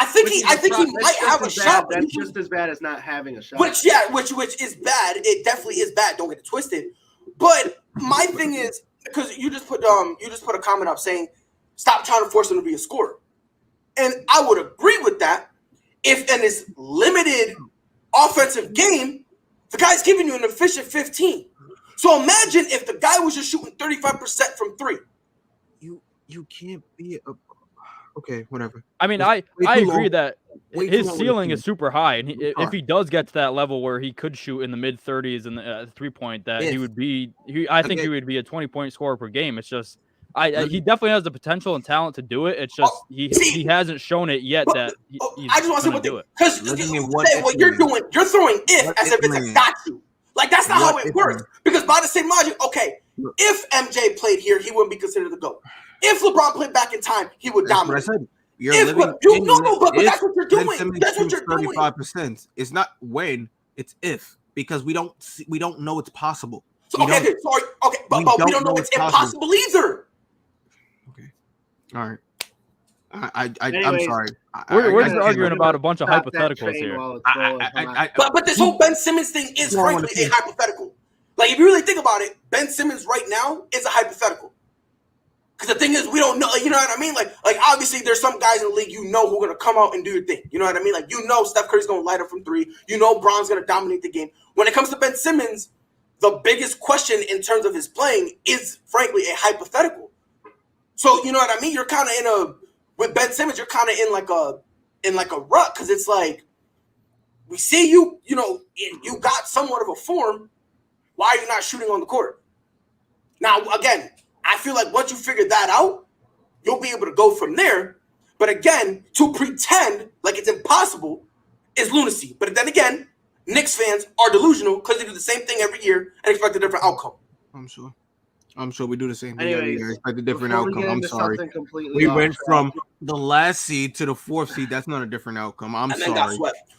[SPEAKER 5] I think he might have a shot.
[SPEAKER 4] That's just as bad as not having a shot.
[SPEAKER 5] Which is bad. It definitely is bad. Don't get it twisted. But my thing is, because you just put a comment up saying, stop trying to force him to be a scorer. And I would agree with that if in his limited offensive game, the guy's giving you an efficient 15. So imagine if the guy was just shooting 35% from 3.
[SPEAKER 7] You can't be a okay, whatever.
[SPEAKER 6] I mean, I agree that his ceiling is super high, and if he does get to that level where he could shoot in the mid 30s and the 3-point, that he would be. I think he would be a 20-point scorer per game. It's just he definitely has the potential and talent to do it. It's just he hasn't shown it yet that he's
[SPEAKER 5] I just want to say
[SPEAKER 6] do it.
[SPEAKER 5] Because what you're doing, you're throwing as if it's a got to. Like that's not how it works. Because by the same logic, okay, if MJ played here, he wouldn't be considered the GOAT. If LeBron played back in time, he would dominate.
[SPEAKER 7] That's what I said.
[SPEAKER 5] But that's what you're doing. That's what you're doing.
[SPEAKER 7] 35%. It's not when, it's if, because we don't know it's possible.
[SPEAKER 5] So, but we don't know it's impossible either.
[SPEAKER 7] Okay, all right. I'm sorry.
[SPEAKER 6] We're just arguing about a bunch of hypotheticals here.
[SPEAKER 5] But this whole Ben Simmons thing is frankly a hypothetical. Like if you really think about it, Ben Simmons right now is a hypothetical. Because the thing is, we don't know, you know what I mean? Like obviously there's some guys in the league, who are going to come out and do your thing. You know what I mean? Like, Steph Curry's going to light up from 3. Bron's going to dominate the game. When it comes to Ben Simmons, the biggest question in terms of his playing is, frankly, a hypothetical. So, you know what I mean? You're kind of with Ben Simmons, you're kind of in like a rut because it's like, we see you got somewhat of a form. Why are you not shooting on the court? Now, again, I feel like once you figure that out, you'll be able to go from there. But again, to pretend like it's impossible is lunacy. But then again, Knicks fans are delusional because they do the same thing every year and expect a different outcome.
[SPEAKER 7] I'm sure we do the same thing every year. Expect a different outcome. I'm sorry.
[SPEAKER 4] We
[SPEAKER 7] went from the last seed to the 4th seed. That's not a different outcome. I'm sorry.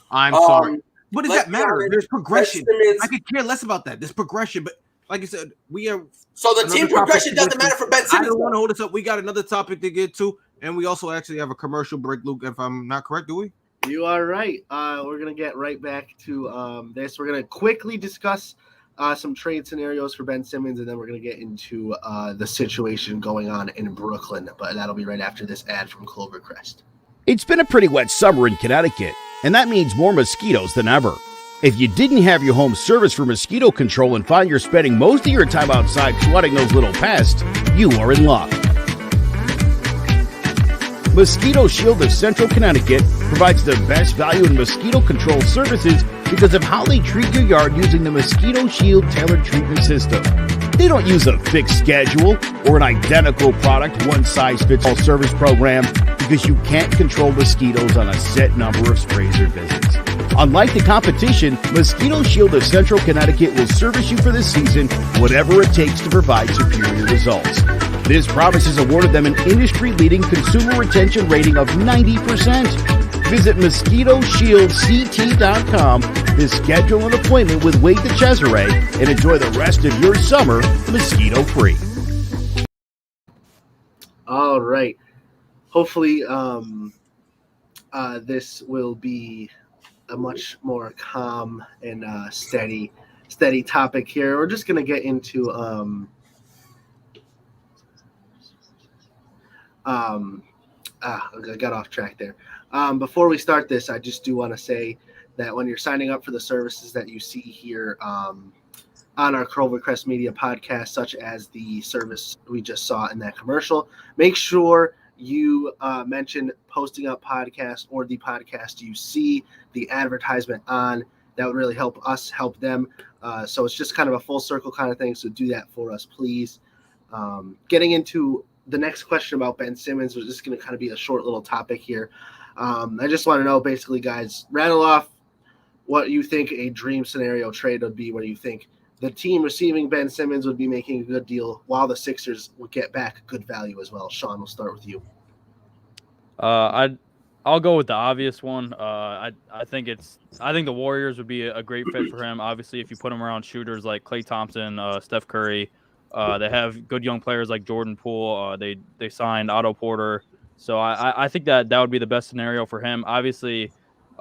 [SPEAKER 7] I'm sorry. What does that matter? There's progression. I could care less about that. There's progression, but like I said, we have.
[SPEAKER 5] So the team progression doesn't matter for Ben Simmons.
[SPEAKER 7] I don't want to hold us up. We got another topic to get to, and we also actually have a commercial break, Luke, if I'm not correct, do we?
[SPEAKER 4] You are right. We're going to get right back to this. We're going to quickly discuss some trade scenarios for Ben Simmons, and then we're going to get into the situation going on in Brooklyn. But that'll be right after this ad from Clovercrest.
[SPEAKER 8] It's been a pretty wet summer in Connecticut, and that means more mosquitoes than ever. If you didn't have your home service for mosquito control and find you're spending most of your time outside swatting those little pests, you are in luck. Mosquito Shield of Central Connecticut provides the best value in mosquito control services because of how they treat your yard using the Mosquito Shield tailored treatment system. They don't use a fixed schedule or an identical product one-size-fits-all service program because you can't control mosquitoes on a set number of sprays or visits. Unlike the competition, Mosquito Shield of Central Connecticut will service you for the season, whatever it takes to provide superior results. This promise has awarded them an industry-leading consumer retention rating of 90%. Visit MosquitoShieldCT.com to schedule an appointment with Wade DeCesare and enjoy the rest of your summer mosquito-free.
[SPEAKER 4] All right. Hopefully, this will be a much more calm and steady topic here. We're just going to get into I got off track there. Before we start this, I just do want to say that when you're signing up for the services that you see here on on our Clovercrest Media podcast, such as the service we just saw in that commercial. Make sure you mention Posting Up Podcast or the podcast you see the advertisement on. That would really help us help them. So it's just kind of a full circle kind of thing. So do that for us, please. Getting into the next question about Ben Simmons, was just going to kind of be a short little topic here. I just want to know, basically, guys, rattle off what you think a dream scenario trade would be, where you think the team receiving Ben Simmons would be making a good deal while the Sixers would get back good value as well. Sean, we'll start with you.
[SPEAKER 6] I'll go with the obvious one. I think the Warriors would be a great fit for him. Obviously, if you put him around shooters like Klay Thompson, Steph Curry, they have good young players like Jordan Poole. They signed Otto Porter, so I think that would be the best scenario for him. Obviously,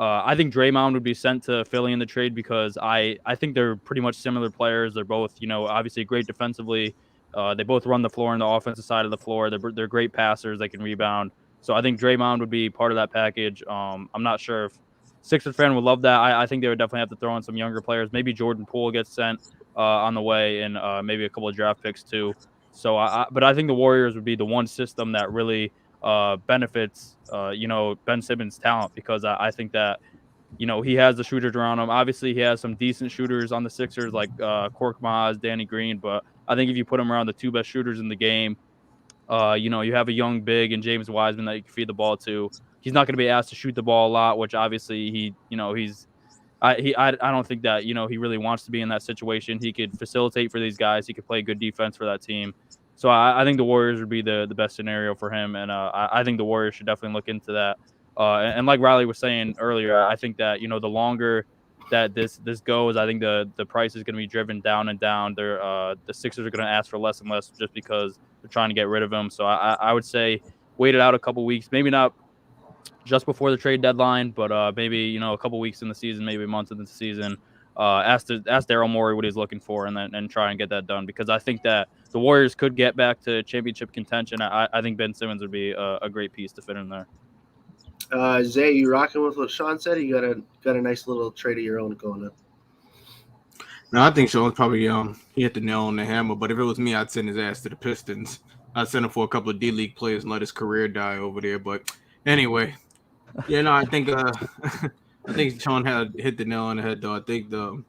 [SPEAKER 6] I think Draymond would be sent to Philly in the trade because I think they're pretty much similar players. They're both, obviously great defensively. They both run the floor on the offensive side of the floor. They're great passers. They can rebound. So I think Draymond would be part of that package. I'm not sure if Sixers fan would love that. I think they would definitely have to throw in some younger players. Maybe Jordan Poole gets sent on the way, and maybe a couple of draft picks too. So, but I think the Warriors would be the one system that really benefits, Ben Simmons' talent, because I think that, he has the shooters around him. Obviously, he has some decent shooters on the Sixers like Korkmaz, Danny Green. But I think if you put him around the two best shooters in the game, you have a young big and James Wiseman that you can feed the ball to. He's not going to be asked to shoot the ball a lot, which obviously I don't think that, he really wants to be in that situation. He could facilitate for these guys. He could play good defense for that team. So I think the Warriors would be the best scenario for him. And I think the Warriors should definitely look into that. And like Riley was saying earlier, I think that, the longer that this goes, I think the price is going to be driven down and down. The Sixers are going to ask for less and less just because they're trying to get rid of him. So I would say wait it out a couple weeks, maybe not just before the trade deadline, but maybe, a couple weeks in the season, maybe a month into the season. Ask Daryl Morey what he's looking for, and try and get that done, because I think that the Warriors could get back to championship contention. I think Ben Simmons would be a great piece to fit in there.
[SPEAKER 4] Zay, you rocking with what Sean said? You got a nice little trade of your own going on.
[SPEAKER 7] No, I think Sean's probably he hit the nail on the hammer. But if it was me, I'd send his ass to the Pistons. I'd send him for a couple of D-League players and let his career die over there. But anyway, I think Sean had hit the nail on the head, though. I think the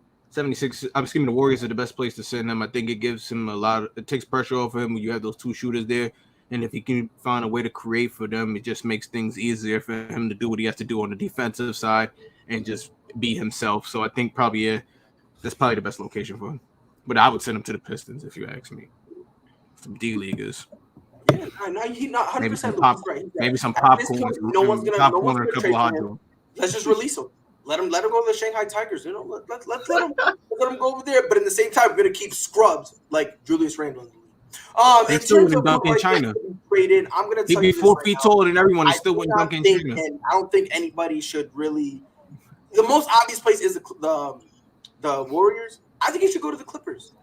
[SPEAKER 7] Warriors are the best place to send him. I think it gives him it takes pressure off of him when you have those two shooters there. And if he can find a way to create for them, it just makes things easier for him to do what he has to do on the defensive side and just be himself. So I think that's probably the best location for him. But I would send him to the Pistons if you ask me. Some D-leaguers.
[SPEAKER 5] Yeah, no, he's not 100% right.
[SPEAKER 7] Maybe some popcorn.
[SPEAKER 5] No one's gonna trade him. Let's just release him. Let him go to the Shanghai Tigers. Let's let him go over there. But in the same time, we're gonna keep scrubs like Julius Randle.
[SPEAKER 7] They still wouldn't dunk in China.
[SPEAKER 5] Traded, I'm gonna tell
[SPEAKER 7] He'd be 4 feet taller than everyone and still wouldn't dunk in China.
[SPEAKER 5] I don't think anybody should really. The most obvious place is the Warriors. I think he should go to the Clippers.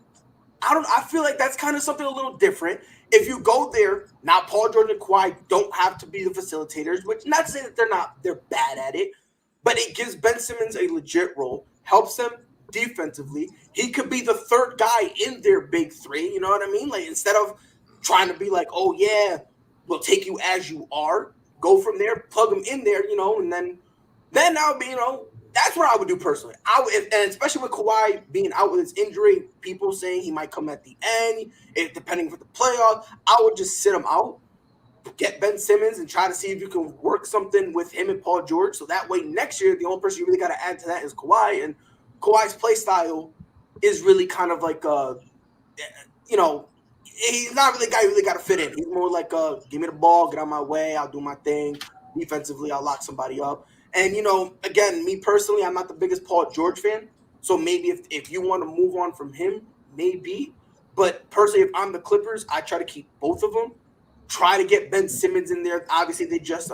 [SPEAKER 5] I feel like that's kind of something a little different. If you go there, now Paul George and Kawhi don't have to be the facilitators, which not saying that they're bad at it, but it gives Ben Simmons a legit role, helps him defensively. He could be the third guy in their big three, you know what I mean? Like, instead of trying to be like, oh yeah, we'll take you as you are, go from there, plug him in there, and then that would be, that's what I would do personally. And especially with Kawhi being out with his injury, people saying he might come at the end, depending for the playoffs, I would just sit him out, get Ben Simmons, and try to see if you can work something with him and Paul George. So that way next year, the only person you really got to add to that is Kawhi. And Kawhi's play style is really kind of like, he's not really a guy you really got to fit in. He's more like, give me the ball, get out of my way, I'll do my thing. Defensively, I'll lock somebody up. And, again, me personally, I'm not the biggest Paul George fan. So maybe if you want to move on from him, maybe. But personally, if I'm the Clippers, I try to keep both of them. Try to get Ben Simmons in there. Obviously, they just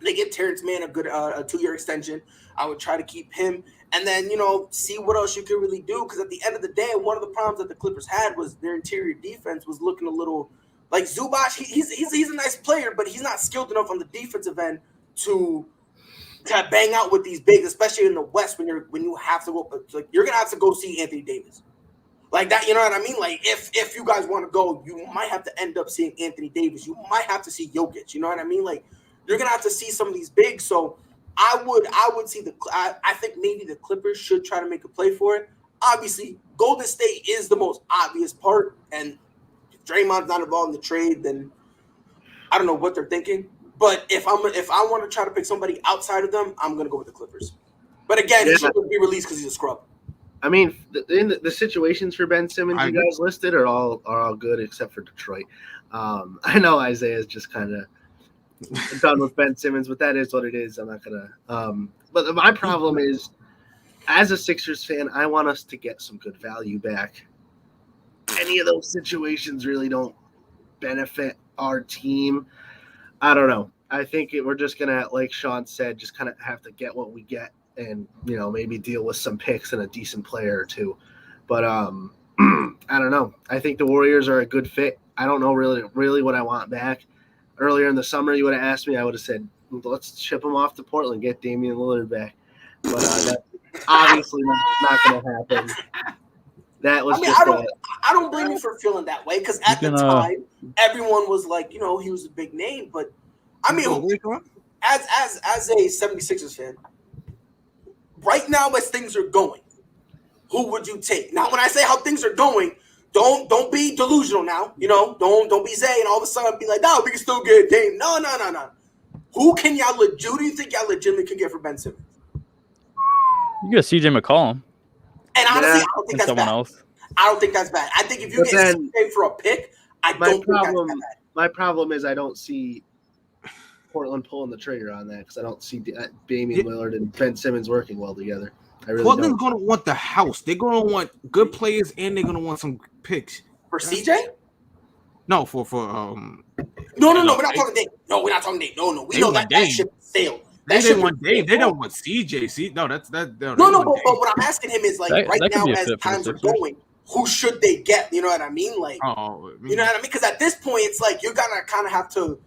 [SPEAKER 5] they get Terrence Mann a good 2-year extension. I would try to keep him. And then, see what else you can really do. Because at the end of the day, one of the problems that the Clippers had was their interior defense was looking a little like Zubac. He's a nice player, but he's not skilled enough on the defensive end to bang out with these bigs, especially in the West when you have to go. Like, you're gonna have to go see Anthony Davis. Like that, you know what I mean? Like if you guys want to go, you might have to end up seeing Anthony Davis. You might have to see Jokic. You know what I mean? Like you're gonna have to see some of these bigs. So I would see I think maybe the Clippers should try to make a play for it. Obviously, Golden State is the most obvious part, and if Draymond's not involved in the trade, then I don't know what they're thinking. But if I want to try to pick somebody outside of them, I'm gonna go with the Clippers. But again, he should be released because he's a scrub.
[SPEAKER 4] I mean, the situations for Ben Simmons you guys listed are all good except for Detroit. I know Isaiah's just kind of done with Ben Simmons, but that is what it is. I'm not gonna. But my problem is, as a Sixers fan, I want us to get some good value back. Any of those situations really don't benefit our team. I don't know. I think we're just gonna, like Sean said, just kind of have to get what we get. And, maybe deal with some picks and a decent player or two. But I don't know. I think the Warriors are a good fit. I don't know really what I want back. Earlier in the summer, you would have asked me, I would have said, let's ship them off to Portland, get Damian Lillard back. But that's obviously not going to happen. That was
[SPEAKER 5] I don't blame you for feeling that way because at the time, everyone was like, he was a big name. But, I mean, as a 76ers fan, right now, as things are going, who would you take? Now, when I say how things are going, don't be delusional now. Don't be Zay and all of a sudden be like, no, we can still get Dame. No. Who do you think y'all legitimately can get for Ben Simmons?
[SPEAKER 6] You get CJ McCollum.
[SPEAKER 5] And honestly, I don't think that's bad.
[SPEAKER 6] Else.
[SPEAKER 5] I don't think that's bad. I think if you get CJ for a pick, I don't think that's bad.
[SPEAKER 4] My problem is I don't see Portland pulling the trigger on that because I don't see Damian Lillard and Ben Simmons working well together.
[SPEAKER 7] Portland's going to want the house. They're going to want good players and they're going to want some picks.
[SPEAKER 5] For CJ?
[SPEAKER 7] No, for
[SPEAKER 5] No, we're not talking Dame. No, we're not talking Dame. No, we know that ship sailed.
[SPEAKER 7] They didn't want Dame. They don't want CJ. No, that's that.
[SPEAKER 5] No, but what I'm asking him is like right now as times are going, who should they get? You know what I mean? Like, you know what I mean? Because at this point, it's like you're gonna kind of have to.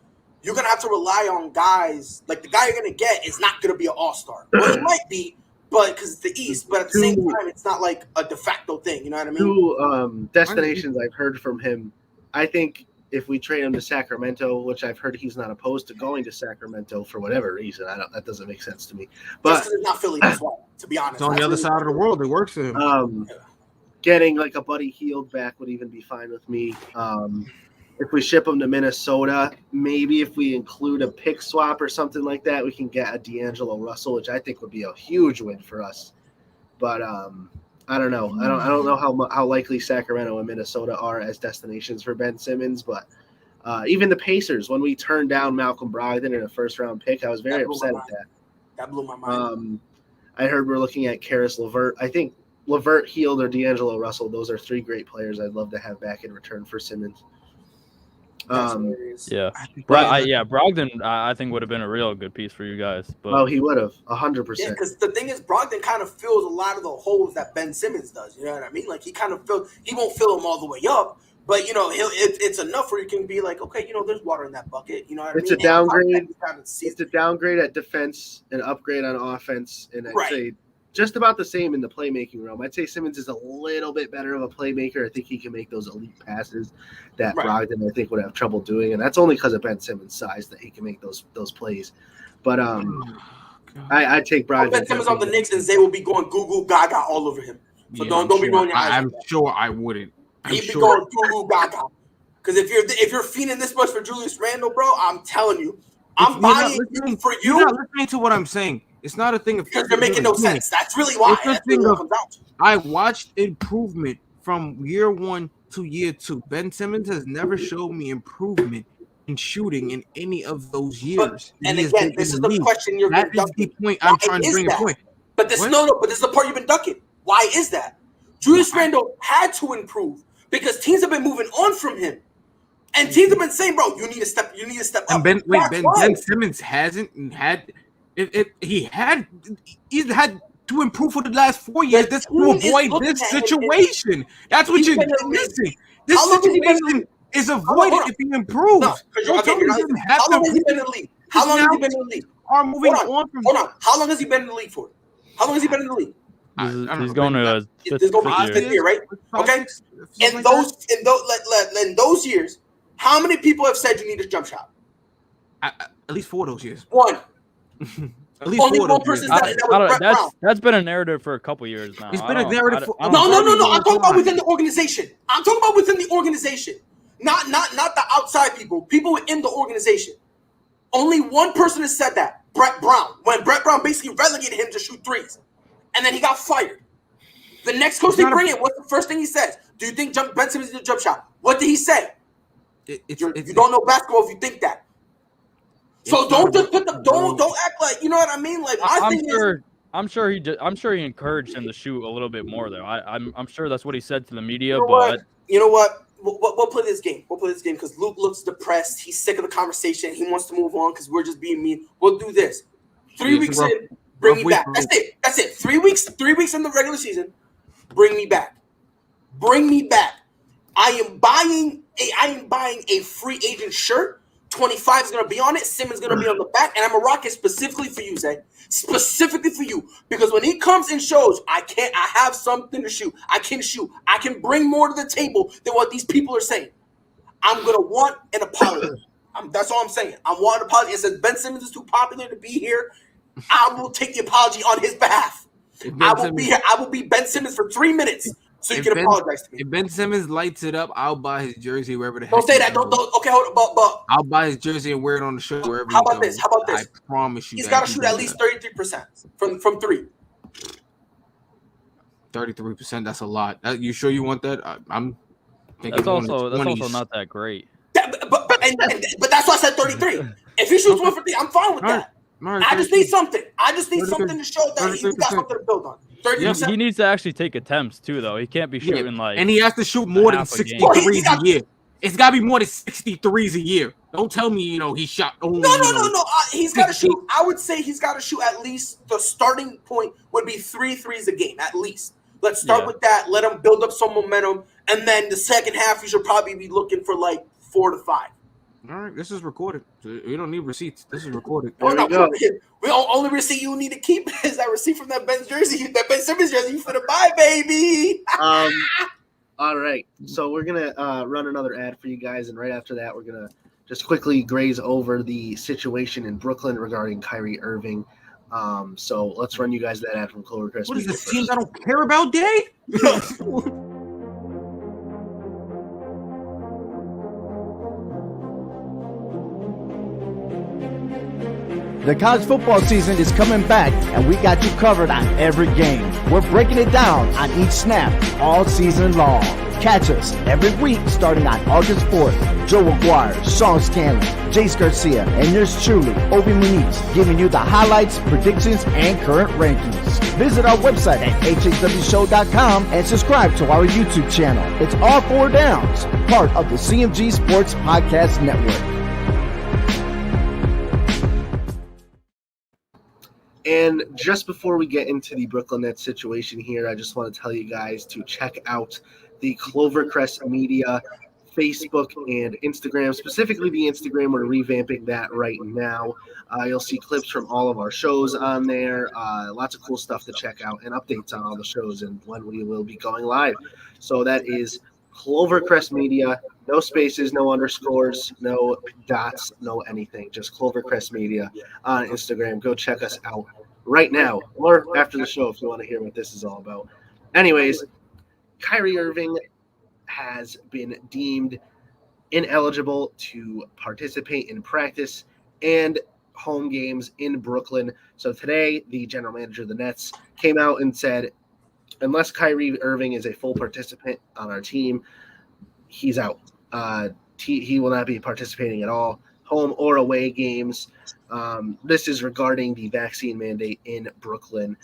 [SPEAKER 5] You're going to have to rely on guys. Like, the guy you're going to get is not going to be an all-star. Well, it might be, but because it's the East. But at the same time, it's not like a de facto thing. You know what I mean?
[SPEAKER 4] Two destinations I've heard from him. I think if we trade him to Sacramento, which I've heard he's not opposed to going to Sacramento for whatever reason. That doesn't make sense to me. But
[SPEAKER 5] just because it's not Philly, that's why, to be honest.
[SPEAKER 7] It's on the other side of the world. It works for him.
[SPEAKER 4] Getting like a Buddy Hield back would even be fine with me. If we ship him to Minnesota, maybe if we include a pick swap or something like that, we can get a D'Angelo Russell, which I think would be a huge win for us. But I don't know. I don't know how likely Sacramento and Minnesota are as destinations for Ben Simmons. But even the Pacers, when we turned down Malcolm Brogdon in a first-round pick, I was very upset at that.
[SPEAKER 5] That blew my mind.
[SPEAKER 4] I heard we're looking at Karis LeVert. I think LeVert, Hield, or D'Angelo Russell, those are three great players I'd love to have back in return for Simmons.
[SPEAKER 6] Brogdon, I think would have been a real good piece for you guys. But
[SPEAKER 4] he would have 100%.
[SPEAKER 5] Yeah, because the thing is, Brogdon kind of fills a lot of the holes that Ben Simmons does. You know what I mean? Like he won't fill them all the way up, but it's enough where you can be like, okay, there's water in that bucket. You know what I mean?
[SPEAKER 4] It's a downgrade. It's a downgrade at defense, an upgrade on offense, and I'd say just about the same in the playmaking realm. I'd say Simmons is a little bit better of a playmaker. I think he can make those elite passes that Brogdon, I think, would have trouble doing. And that's only because of Ben Simmons' size that he can make those plays. But I'd take Brogdon.
[SPEAKER 5] Ben Simmons on the Knicks and Zay will be going goo gaga all over him. So don't be rolling your eyes.
[SPEAKER 7] I'm sure I wouldn't.
[SPEAKER 5] He'd be going goo gaga. Because if you're feeding this much for Julius Randle, bro, I'm telling you, I'm buying you for you.
[SPEAKER 7] You're not listening to what I'm saying. It's not a thing of
[SPEAKER 5] because you're making no sense. That's really why. That's really what it comes out to.
[SPEAKER 7] I watched improvement from year 1 to year 2. Ben Simmons has never showed me improvement in shooting in any of those years.
[SPEAKER 5] And again, this is the question you're
[SPEAKER 7] ducking. That is the point I'm trying to bring a point.
[SPEAKER 5] But this but this is the part you've been ducking. Why is that? Julius Randle had to improve because teams have been moving on from him. And teams have been saying, bro, you need to step up.
[SPEAKER 7] Ben Simmons hasn't had he's had to improve for the last 4 years. That's to avoid this situation. That's what you're missing. This situation is avoided if he improves.
[SPEAKER 5] No, how long has he been in the league? How long has he been in the league?
[SPEAKER 7] Are moving on from
[SPEAKER 5] hold on. How long has he been in the league for? How long has he been in the league?
[SPEAKER 6] He's going to
[SPEAKER 5] This is going to be fifth year, right? Okay. In those years, how many people have said you need a jump shot?
[SPEAKER 7] At least 4 of those years.
[SPEAKER 5] One.
[SPEAKER 7] At least
[SPEAKER 5] Only
[SPEAKER 7] 4
[SPEAKER 5] one
[SPEAKER 7] of those
[SPEAKER 5] person
[SPEAKER 7] years.
[SPEAKER 5] said that was Brett Brown.
[SPEAKER 6] That's been a narrative for a couple years now.
[SPEAKER 7] It's been a narrative for
[SPEAKER 5] No. I'm talking about within the organization. I'm talking about within the organization. Not the outside people. People within the organization. Only one person has said that. Brett Brown. When Brett Brown basically relegated him to shoot threes. And then he got fired. The next coach they bring in, what's the first thing he says? Do you think Ben Simmons needs a jump shot? What did he say? You don't know basketball if you think that. So don't just put don't act like, you know what I mean? Like
[SPEAKER 6] I'm sure he encouraged him to shoot a little bit more though. I'm sure that's what he said to the media.
[SPEAKER 5] You know what? We'll play this game. We'll play this game because Luke looks depressed. He's sick of the conversation. He wants to move on because we're just being mean. We'll do this. 3 weeks in, bring me back. That's it. 3 weeks. 3 weeks in the regular season. Bring me back. Bring me back. I am buying a free agent shirt. 25 is going to be on it. Simmons is going to be on the back. And I'm going to rock it specifically for you, Zay. Specifically for you. Because when he comes and shows, I have something to shoot. I can shoot. I can bring more to the table than what these people are saying. I'm going to want an apology. That's all I'm saying. I want an apology. It says Ben Simmons is too popular to be here. I will take the apology on his behalf. I will be here. I will be Ben Simmons for 3 minutes. So you can apologize to me.
[SPEAKER 7] If Ben Simmons lights it up, I'll buy his jersey wherever the heck.
[SPEAKER 5] Don't say that. Don't. Okay, hold on. But
[SPEAKER 7] I'll buy his jersey and wear it on the show wherever.
[SPEAKER 5] How about this?
[SPEAKER 7] I promise you.
[SPEAKER 5] He's got to shoot at least 33% from three.
[SPEAKER 7] 33%. That's a lot. You sure you want that? I'm thinking
[SPEAKER 6] that's also not that great.
[SPEAKER 5] But that's why I said 33. If he shoots 1 for 3, I'm fine with that. I just need something. I just need something to show that he got something to build on. 30%.
[SPEAKER 6] He needs to actually take attempts too, though. He can't be shooting
[SPEAKER 7] and he has to shoot more than 63s a year. It's got to be more than 63s a year. Don't tell me, he shot only.
[SPEAKER 5] No. He's got to shoot. I would say he's got to shoot at least the starting point would be 3 threes a game, at least. Let's start with that. Let him build up some momentum. And then the second half, you should probably be looking for like 4 to 5.
[SPEAKER 7] All right, this is recorded. We don't need receipts. This is recorded.
[SPEAKER 5] We only receipt you need to keep is that receipt from that Ben jersey, that Ben Simmons jersey you finna buy, baby.
[SPEAKER 4] All right, so we're gonna run another ad for you guys, and right after that, we're gonna just quickly graze over the situation in Brooklyn regarding Kyrie Irving. So let's run you guys that ad from Clovercrest.
[SPEAKER 7] What is this team I don't care about, Day?
[SPEAKER 8] The college football season is coming back, and we got you covered on every game. We're breaking it down on each snap all season long. Catch us every week starting on August 4th. Joe McGuire, Sean Scanlon, Jace Garcia, and yours truly, Obi Muniz, giving you the highlights, predictions, and current rankings. Visit our website at hhwshow.com and subscribe to our YouTube channel. It's all 4 downs, part of the CMG Sports Podcast Network.
[SPEAKER 4] And just before we get into the Brooklyn Nets situation here, I just want to tell you guys to check out the Clovercrest Media Facebook and Instagram. Specifically the Instagram, we're revamping that right now. You'll see clips from all of our shows on there. Lots of cool stuff to check out and updates on all the shows and when we will be going live. So that is Clovercrest Media. No spaces, no underscores, no dots, no anything. Just Clovercrest Media on Instagram. Go check us out right now or after the show if you want to hear what this is all about. Anyways, Kyrie Irving has been deemed ineligible to participate in practice and home games in Brooklyn. So today, the general manager of the Nets came out and said, unless Kyrie Irving is a full participant on our team, he's out. He will not be participating at all, home or away games. This is regarding the vaccine mandate in Brooklyn.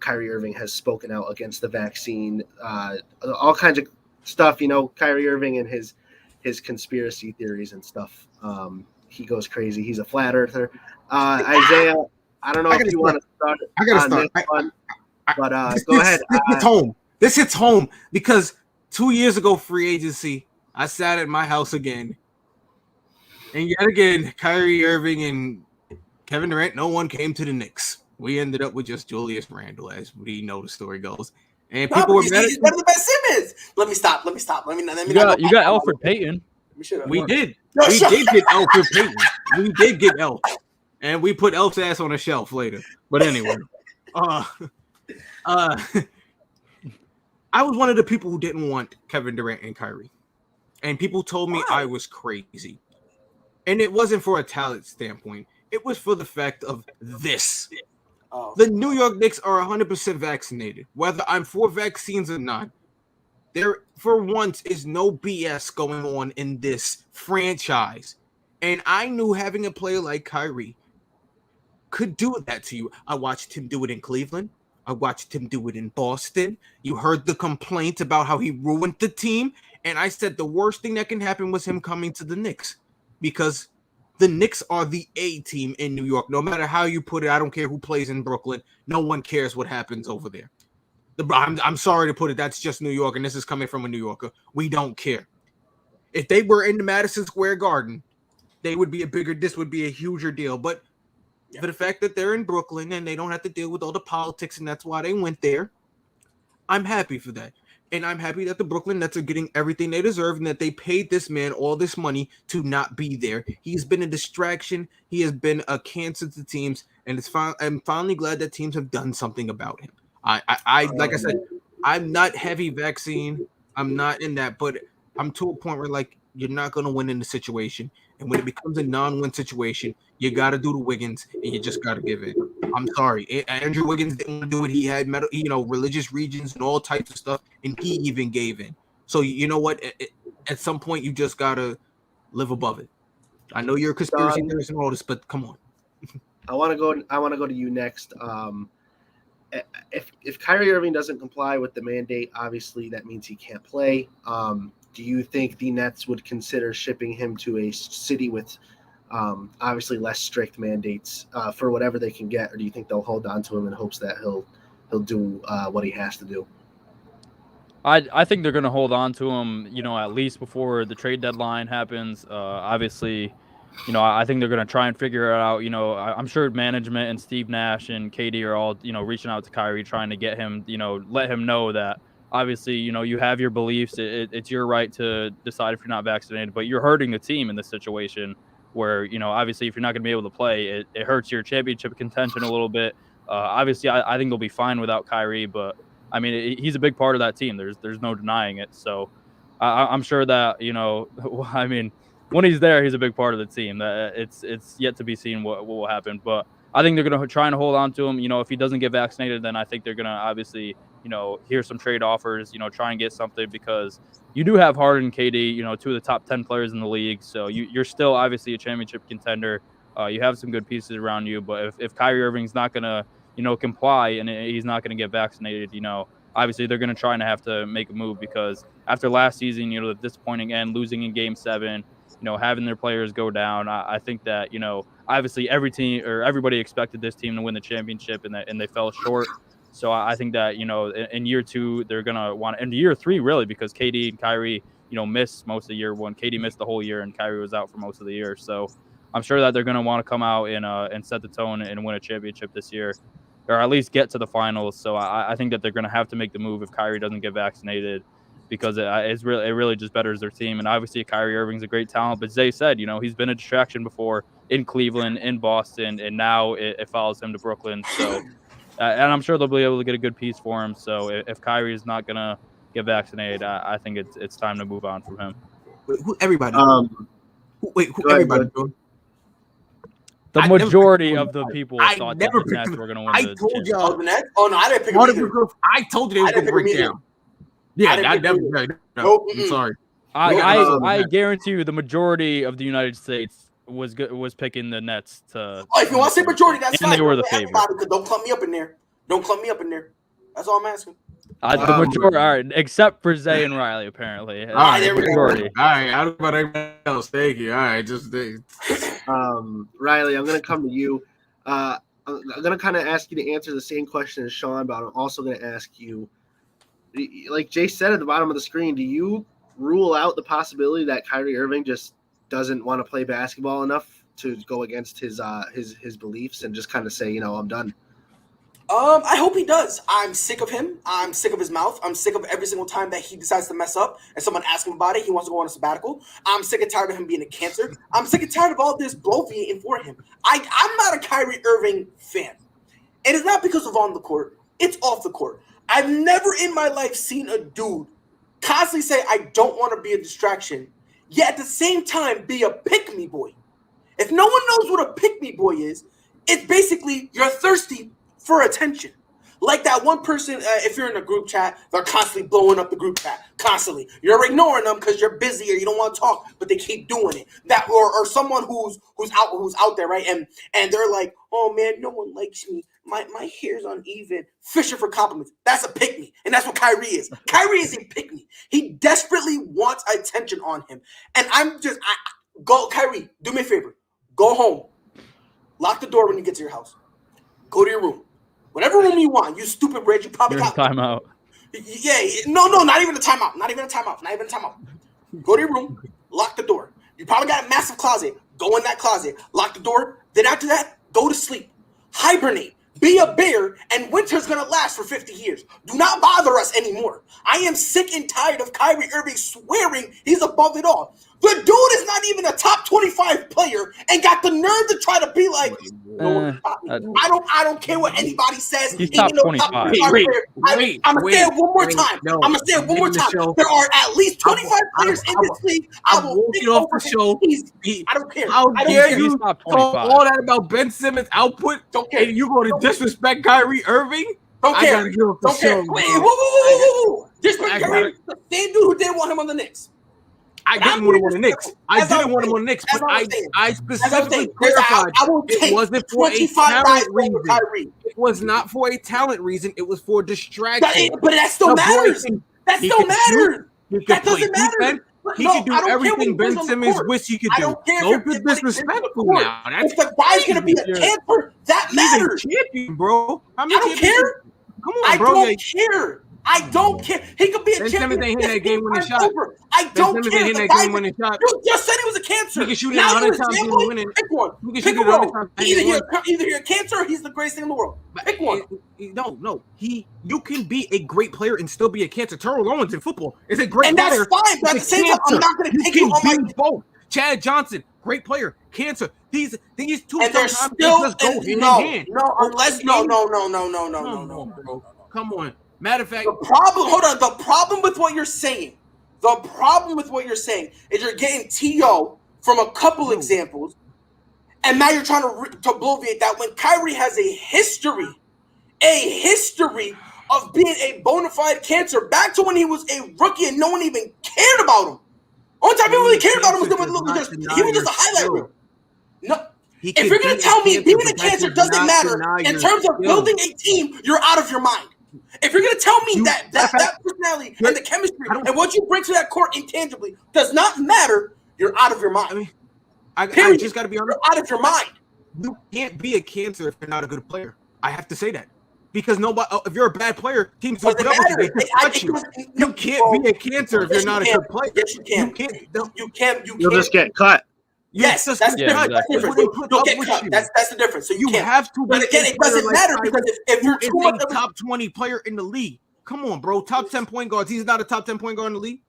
[SPEAKER 4] Kyrie Irving has spoken out against the vaccine, all kinds of stuff, Kyrie Irving and his conspiracy theories and stuff. He goes crazy. He's a flat earther. Isaiah, I don't know if you want to start.
[SPEAKER 7] I got to start.
[SPEAKER 4] Go ahead.
[SPEAKER 7] This hits home because 2 years ago, free agency, I sat at my house again. And yet again, Kyrie Irving and Kevin Durant, no one came to the Knicks. We ended up with just Julius Randle, as we know the story goes. And
[SPEAKER 5] No,
[SPEAKER 7] people were
[SPEAKER 5] he's
[SPEAKER 7] mad.
[SPEAKER 5] better than Ben Simmons. Let me stop. Let me
[SPEAKER 6] You got Alfred Payton.
[SPEAKER 7] We did get Alfred Payton. We did get Elf. And we put Elf's ass on a shelf later. But anyway. I was one of the people who didn't want Kevin Durant and Kyrie. And people told me I was crazy. And it wasn't for a talent standpoint. It was for the fact of this. The New York Knicks are 100% vaccinated. Whether I'm for vaccines or not, there for once is no BS going on in this franchise. And I knew having a player like Kyrie could do that to you. I watched him do it in Cleveland. I watched him do it in Boston. You heard the complaints about how he ruined the team. And I said the worst thing that can happen was him coming to the Knicks. Because the Knicks are the A team in New York. No matter how you put it, I don't care who plays in Brooklyn. No one cares what happens over there. I'm sorry to put it. That's just New York, and this is coming from a New Yorker. We don't care. If they were in the Madison Square Garden, this would be a huger deal. But for the fact that they're in Brooklyn and they don't have to deal with all the politics, and that's why they went there, I'm happy for that. And I'm happy that the Brooklyn Nets are getting everything they deserve and that they paid this man all this money to not be there. He's been a distraction. He has been a cancer to teams, and I'm finally glad that teams have done something about him. I like I said, I'm not heavy vaccine. I'm not in that, but I'm to a point where like you're not going to win in the situation. And when it becomes a non-win situation, you got to do the Wiggins, and you just got to give in. I'm sorry. Andrew Wiggins didn't want to do it. He had religious regions and all types of stuff, and he even gave in. So you know what? At some point, you just got to live above it. I know you're a conspiracy theorist and all this, but come on.
[SPEAKER 4] I want to go to you next. If Kyrie Irving doesn't comply with the mandate, obviously that means he can't play. Do you think the Nets would consider shipping him to a city with obviously less strict mandates for whatever they can get, or do you think they'll hold on to him in hopes that he'll do what he has to do?
[SPEAKER 6] I think they're going to hold on to him, at least before the trade deadline happens. Obviously, I think they're going to try and figure it out. I'm sure management and Steve Nash and KD are all, reaching out to Kyrie, trying to get him, let him know that obviously, you have your beliefs. It's your right to decide if you're not vaccinated, but you're hurting the team in this situation where, obviously if you're not going to be able to play, it hurts your championship contention a little bit. Obviously, I think they'll be fine without Kyrie, but I mean, he's a big part of that team. There's no denying it. So I'm sure that, I mean, when he's there, he's a big part of the team. It's yet to be seen what will happen. But I think they're going to try and hold on to him. If he doesn't get vaccinated, then I think they're going to obviously, hear some trade offers, try and get something, because you do have Harden and KD, two of the top 10 players in the league. So you're still obviously a championship contender. You have some good pieces around you. But if Kyrie Irving's not going to, comply and he's not going to get vaccinated, obviously they're going to try and have to make a move, because after last season, the disappointing end, losing in Game 7, having their players go down, I think that, obviously everybody expected this team to win the championship, and they fell short. So I think that, in year 2, they're going to want, and year 3, really, because KD and Kyrie, missed most of the year 1. KD missed the whole year, and Kyrie was out for most of the year. So I'm sure that they're going to want to come out and set the tone and win a championship this year, or at least get to the finals. So I think that they're going to have to make the move if Kyrie doesn't get vaccinated, because it really just betters their team. And obviously Kyrie Irving's a great talent, but Zay said, he's been a distraction before in Cleveland, in Boston, and now it follows him to Brooklyn. So, and I'm sure they'll be able to get a good piece for him. So if Kyrie is not going to get vaccinated, I think it's time to move on from him.
[SPEAKER 7] Everybody. Everybody.
[SPEAKER 6] The majority of the people thought that the Nets were going to win the
[SPEAKER 7] told y'all.
[SPEAKER 5] The Nets? Oh, no, I didn't pick them either.
[SPEAKER 7] I told you they were going to break down. Yeah, I never.
[SPEAKER 5] Nope.
[SPEAKER 7] I'm sorry.
[SPEAKER 6] I guarantee you the majority of the United States was picking the Nets to.
[SPEAKER 5] Oh, if you want to say majority, that's fine.
[SPEAKER 6] They were the favorite.
[SPEAKER 5] Don't clump me up in there. That's all I'm asking.
[SPEAKER 6] The majority, all right, except for Zay and Riley, apparently.
[SPEAKER 5] All right, there we go.
[SPEAKER 7] All right, I don't know about everybody else. Thank you. All right, just
[SPEAKER 4] Riley, I'm going to come to you. I'm going to kind of ask you to answer the same question as Sean, but I'm also going to ask you, like Jay said at the bottom of the screen, do you rule out the possibility that Kyrie Irving just doesn't want to play basketball enough to go against his beliefs and just kind of say, I'm done?
[SPEAKER 5] I hope he does. I'm sick of him. I'm sick of his mouth. I'm sick of every single time that he decides to mess up and someone asks him about it. He wants to go on a sabbatical. I'm sick and tired of him being a cancer. I'm sick and tired of all this bloviating for him. I'm not a Kyrie Irving fan. And it's not because of on the court. It's off the court. I've never in my life seen a dude constantly say, I don't want to be a distraction, yet at the same time be a pick-me boy. If no one knows what a pick-me boy is, it's basically you're thirsty for attention. Like that one person, if you're in a group chat, they're constantly blowing up the group chat, constantly. You're ignoring them because you're busy or you don't want to talk, but they keep doing it. That or someone who's out there, right? And they're like, oh man, no one likes me. My hair's uneven. Fishing for compliments. That's a pick me, and that's what Kyrie is. Kyrie is a pick me. He desperately wants attention on him, and go Kyrie. Do me a favor. Go home. Lock the door when you get to your house. Go to your room. Whatever room you want, you stupid Reg, you probably got
[SPEAKER 6] timeout.
[SPEAKER 5] Yeah, no, not even a timeout. Not even a timeout. Go to your room, lock the door. You probably got a massive closet. Go in that closet, lock the door. Then after that, go to sleep. Hibernate. Be a bear, and winter's going to last for 50 years. Do not bother us anymore. I am sick and tired of Kyrie Irving swearing he's above it all. The dude is not even a top 25 player and got the nerve to try to be like, I don't care what anybody says.
[SPEAKER 6] He's top 25.
[SPEAKER 5] I'm going to say it one more time. There are at least 25 players in this league. I will
[SPEAKER 7] get off the show.
[SPEAKER 5] I don't care.
[SPEAKER 7] How dare you talk all that about Ben Simmons' output?
[SPEAKER 5] Don't care.
[SPEAKER 7] And you going to disrespect Kyrie Irving?
[SPEAKER 5] Don't care.
[SPEAKER 7] I gotta get off the show.
[SPEAKER 5] Wait, whoa. Disrespect Kyrie. The same dude who didn't want him on the Knicks.
[SPEAKER 7] I didn't want him on the Knicks. I didn't want him on the Knicks, but I specifically clarified it wasn't for a talent reason. It was not for a talent reason. It was for distraction.
[SPEAKER 5] But that still matters. That still matters. That doesn't matter.
[SPEAKER 7] He can do everything Ben Simmons wish he could do. Don't be disrespectful now.
[SPEAKER 5] If the guy's going to be a camper, that matters.
[SPEAKER 7] He's a champion, bro.
[SPEAKER 5] I don't care.
[SPEAKER 7] Come on, bro.
[SPEAKER 5] I don't care. I don't care. He could be a
[SPEAKER 7] Ben
[SPEAKER 5] champion.
[SPEAKER 7] Simmons ain't hitting that game-winning shot.
[SPEAKER 5] I don't care.
[SPEAKER 7] Ben Simmons ain't hitting that game-winning shot.
[SPEAKER 5] You just said he was a cancer.
[SPEAKER 7] He can shoot it 100 times and win it.
[SPEAKER 5] Pick one.
[SPEAKER 7] Pick a role.
[SPEAKER 5] Either you're a cancer or he's the greatest thing in the world. Pick one.
[SPEAKER 7] No. You can be a great player and still be a cancer. Terrell Owens in football is a great player.
[SPEAKER 5] And that's fine, but at the same time, I'm not going to take you on my
[SPEAKER 7] both. Chad Johnson, great player, cancer. These two
[SPEAKER 5] and they're
[SPEAKER 7] still
[SPEAKER 5] no.
[SPEAKER 7] Come on. Matter of fact,
[SPEAKER 5] the problem with what you're saying is you're getting T.O. from a couple examples, and now you're trying to bloviate that when Kyrie has a history of being a bona fide cancer back to when he was a rookie and no one even cared about him. Only time people really cared about him was he was just a highlight reel. No. If you're going to tell me being a cancer doesn't matter in terms of building a team, you're out of your mind. If you're going to tell me that personality and the chemistry and what you bring to that court intangibly does not matter, you're out of your mind.
[SPEAKER 7] I just got to be honest.
[SPEAKER 5] You're out of your mind.
[SPEAKER 7] You can't be a cancer if you're not a good player. I have to say that. Because if you're a bad player, teams will put up with you. You can't be a cancer if you're not a good player.
[SPEAKER 5] Yes, you can. You can't.
[SPEAKER 9] You'll just get cut.
[SPEAKER 5] Yes, that's the difference. You'll get cut. That's the difference. So you can't.
[SPEAKER 7] Have to.
[SPEAKER 5] But again, it doesn't matter because if you're
[SPEAKER 7] a top 20 player in the league, come on, bro. Top 10 point guards. He's not a top 10 point guard in the league.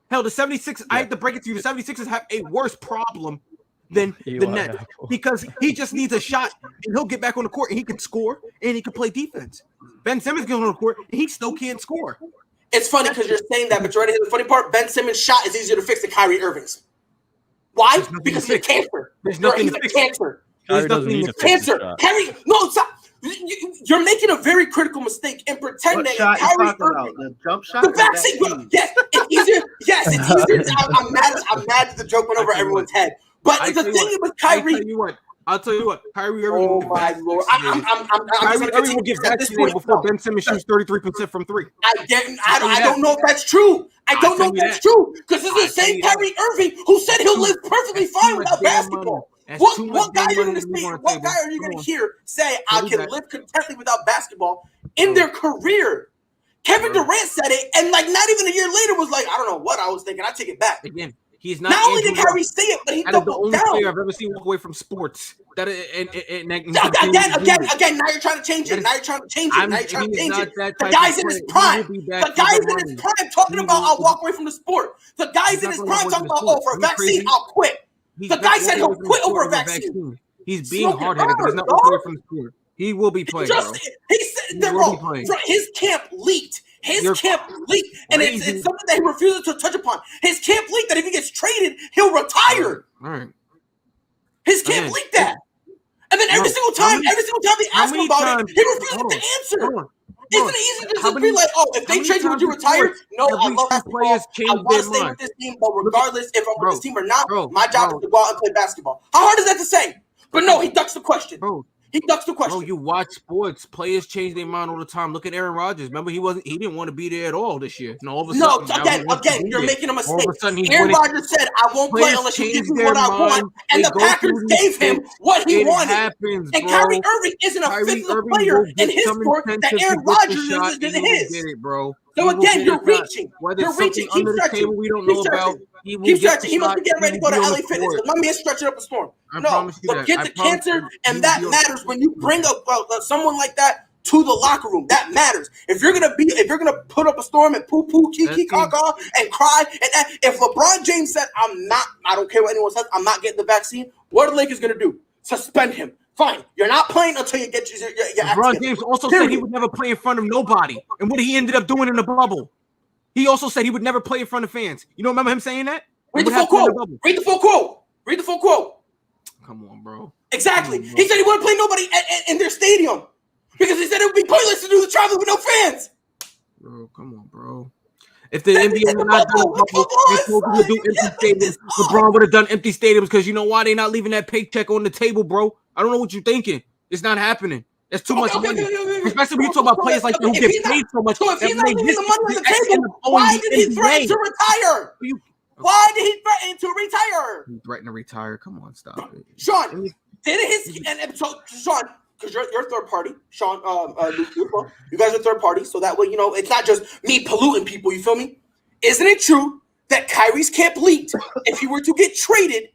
[SPEAKER 7] Hell, the 76ers. I have to break it to you. The 76ers have a worse problem than the Nets because he just needs a shot and he'll get back on the court and he can score and he can play defense. Ben Simmons gets on the court and he still can't score.
[SPEAKER 5] It's funny because you're saying that, but you're ready to hear the funny part. Ben Simmons' shot is easier to fix than Kyrie Irving's. Why? Because he's a cancer.
[SPEAKER 7] There's nothing
[SPEAKER 5] he's
[SPEAKER 7] to
[SPEAKER 5] a
[SPEAKER 7] fix.
[SPEAKER 5] Cancer.
[SPEAKER 6] Kyrie doesn't need to fix
[SPEAKER 5] cancer. Kyrie, no, stop. You're making a very critical mistake in pretending that Kyrie Irving,
[SPEAKER 9] the jump shot.
[SPEAKER 5] The vaccine. Yes, it's easier. Yes, it's easier. I'm mad that the joke went over everyone's head. But the thing with Kyrie,
[SPEAKER 7] I'll tell you what. Kyrie Irving.
[SPEAKER 5] Oh my lord!
[SPEAKER 7] Kyrie Irving will get vaccinated before Ben Simmons shoots 33% from three.
[SPEAKER 5] I don't know if that's true. I don't know if that's true because this is the same Kyrie Irving who said he'll live perfectly fine without basketball. What guy are you going to see? What guy are you going to hear say I can live contently without basketball in their career? Kevin Durant said it, and like not even a year later was like, I don't know what I was thinking. I take it back.
[SPEAKER 7] Again, He's not.
[SPEAKER 5] Not only did Kyrie say it, but he
[SPEAKER 7] doubled
[SPEAKER 5] down.
[SPEAKER 7] The only player I've ever seen walk away from sports. That
[SPEAKER 5] again. Now you're trying to change it. The guy's in his prime. The guy's in his prime talking about I'll walk away from the sport. The guy's in his prime talking about for a vaccine I'll quit. The guy said he'll quit over a vaccine.
[SPEAKER 7] He's being hard-headed, but he's not walking away from the sport. He will be playing.
[SPEAKER 5] He said that, bro. His camp leaked. And it's something that he refuses to touch upon. His camp leaked that if he gets traded, he'll retire.
[SPEAKER 7] All right.
[SPEAKER 5] His camp leaked that. And then every single time they ask him about it, he refuses to answer. Isn't it easy to just be like, oh, if they trade you, would you retire? No, I love basketball. I want to stay with this team, but regardless if I'm with this team or not, my job is to go out and play basketball. How hard is that to say? But no, he ducks the question. He ducks the question.
[SPEAKER 7] Bro, you watch sports. Players change their mind all the time. Look at Aaron Rodgers. Remember, he didn't want to be there at all this year. And all of a sudden,
[SPEAKER 5] again, you're making a mistake. Aaron Rodgers said, "I won't play unless you give me what I want," and the Packers gave him what he wanted. And Kyrie Irving isn't a fifth of the player in his court that Aaron Rodgers is in his. So again, you're reaching. You're reaching. Keep stretching.
[SPEAKER 7] We don't know about.
[SPEAKER 5] Keep stretching. He must be getting ready to go to LA Fitness. Let me stretch it up a storm. No, forget the cancer, and that matters when you bring up someone like that to the locker room. That matters. If you're gonna put up a storm and poo, kiki, caca, and cry, and if LeBron James said, I don't care what anyone says, I'm not getting the vaccine. What are the Lakers gonna do? Suspend him. Fine, you're not playing until you get your
[SPEAKER 7] LeBron James also said he would never play in front of nobody, and what he ended up doing in the bubble. He also said he would never play in front of fans. You don't remember him saying that?
[SPEAKER 5] Read the full quote. Read the full quote.
[SPEAKER 7] Come on, bro.
[SPEAKER 5] Exactly. He said he wouldn't play nobody in their stadium because he said it would be pointless to do the travel with no fans.
[SPEAKER 7] Bro, come on, bro. If the NBA had not done they told you to do empty stadiums, LeBron would have done empty stadiums because you know why? They're not leaving that paycheck on the table, bro. I don't know what you're thinking. It's not happening. That's too much money. Especially when you talk about players like that who get paid so much.
[SPEAKER 5] So if he's not leaving the money on the table, why did he threaten to retire? Why did he threaten to retire?
[SPEAKER 7] He threatened to retire. Come on, stop it.
[SPEAKER 5] Sean, Sean, because you're third party. Sean, you guys are third party, so that way, you know, it's not just me polluting people, you feel me? Isn't it true that Kyrie's camp leaked if he were to get traded,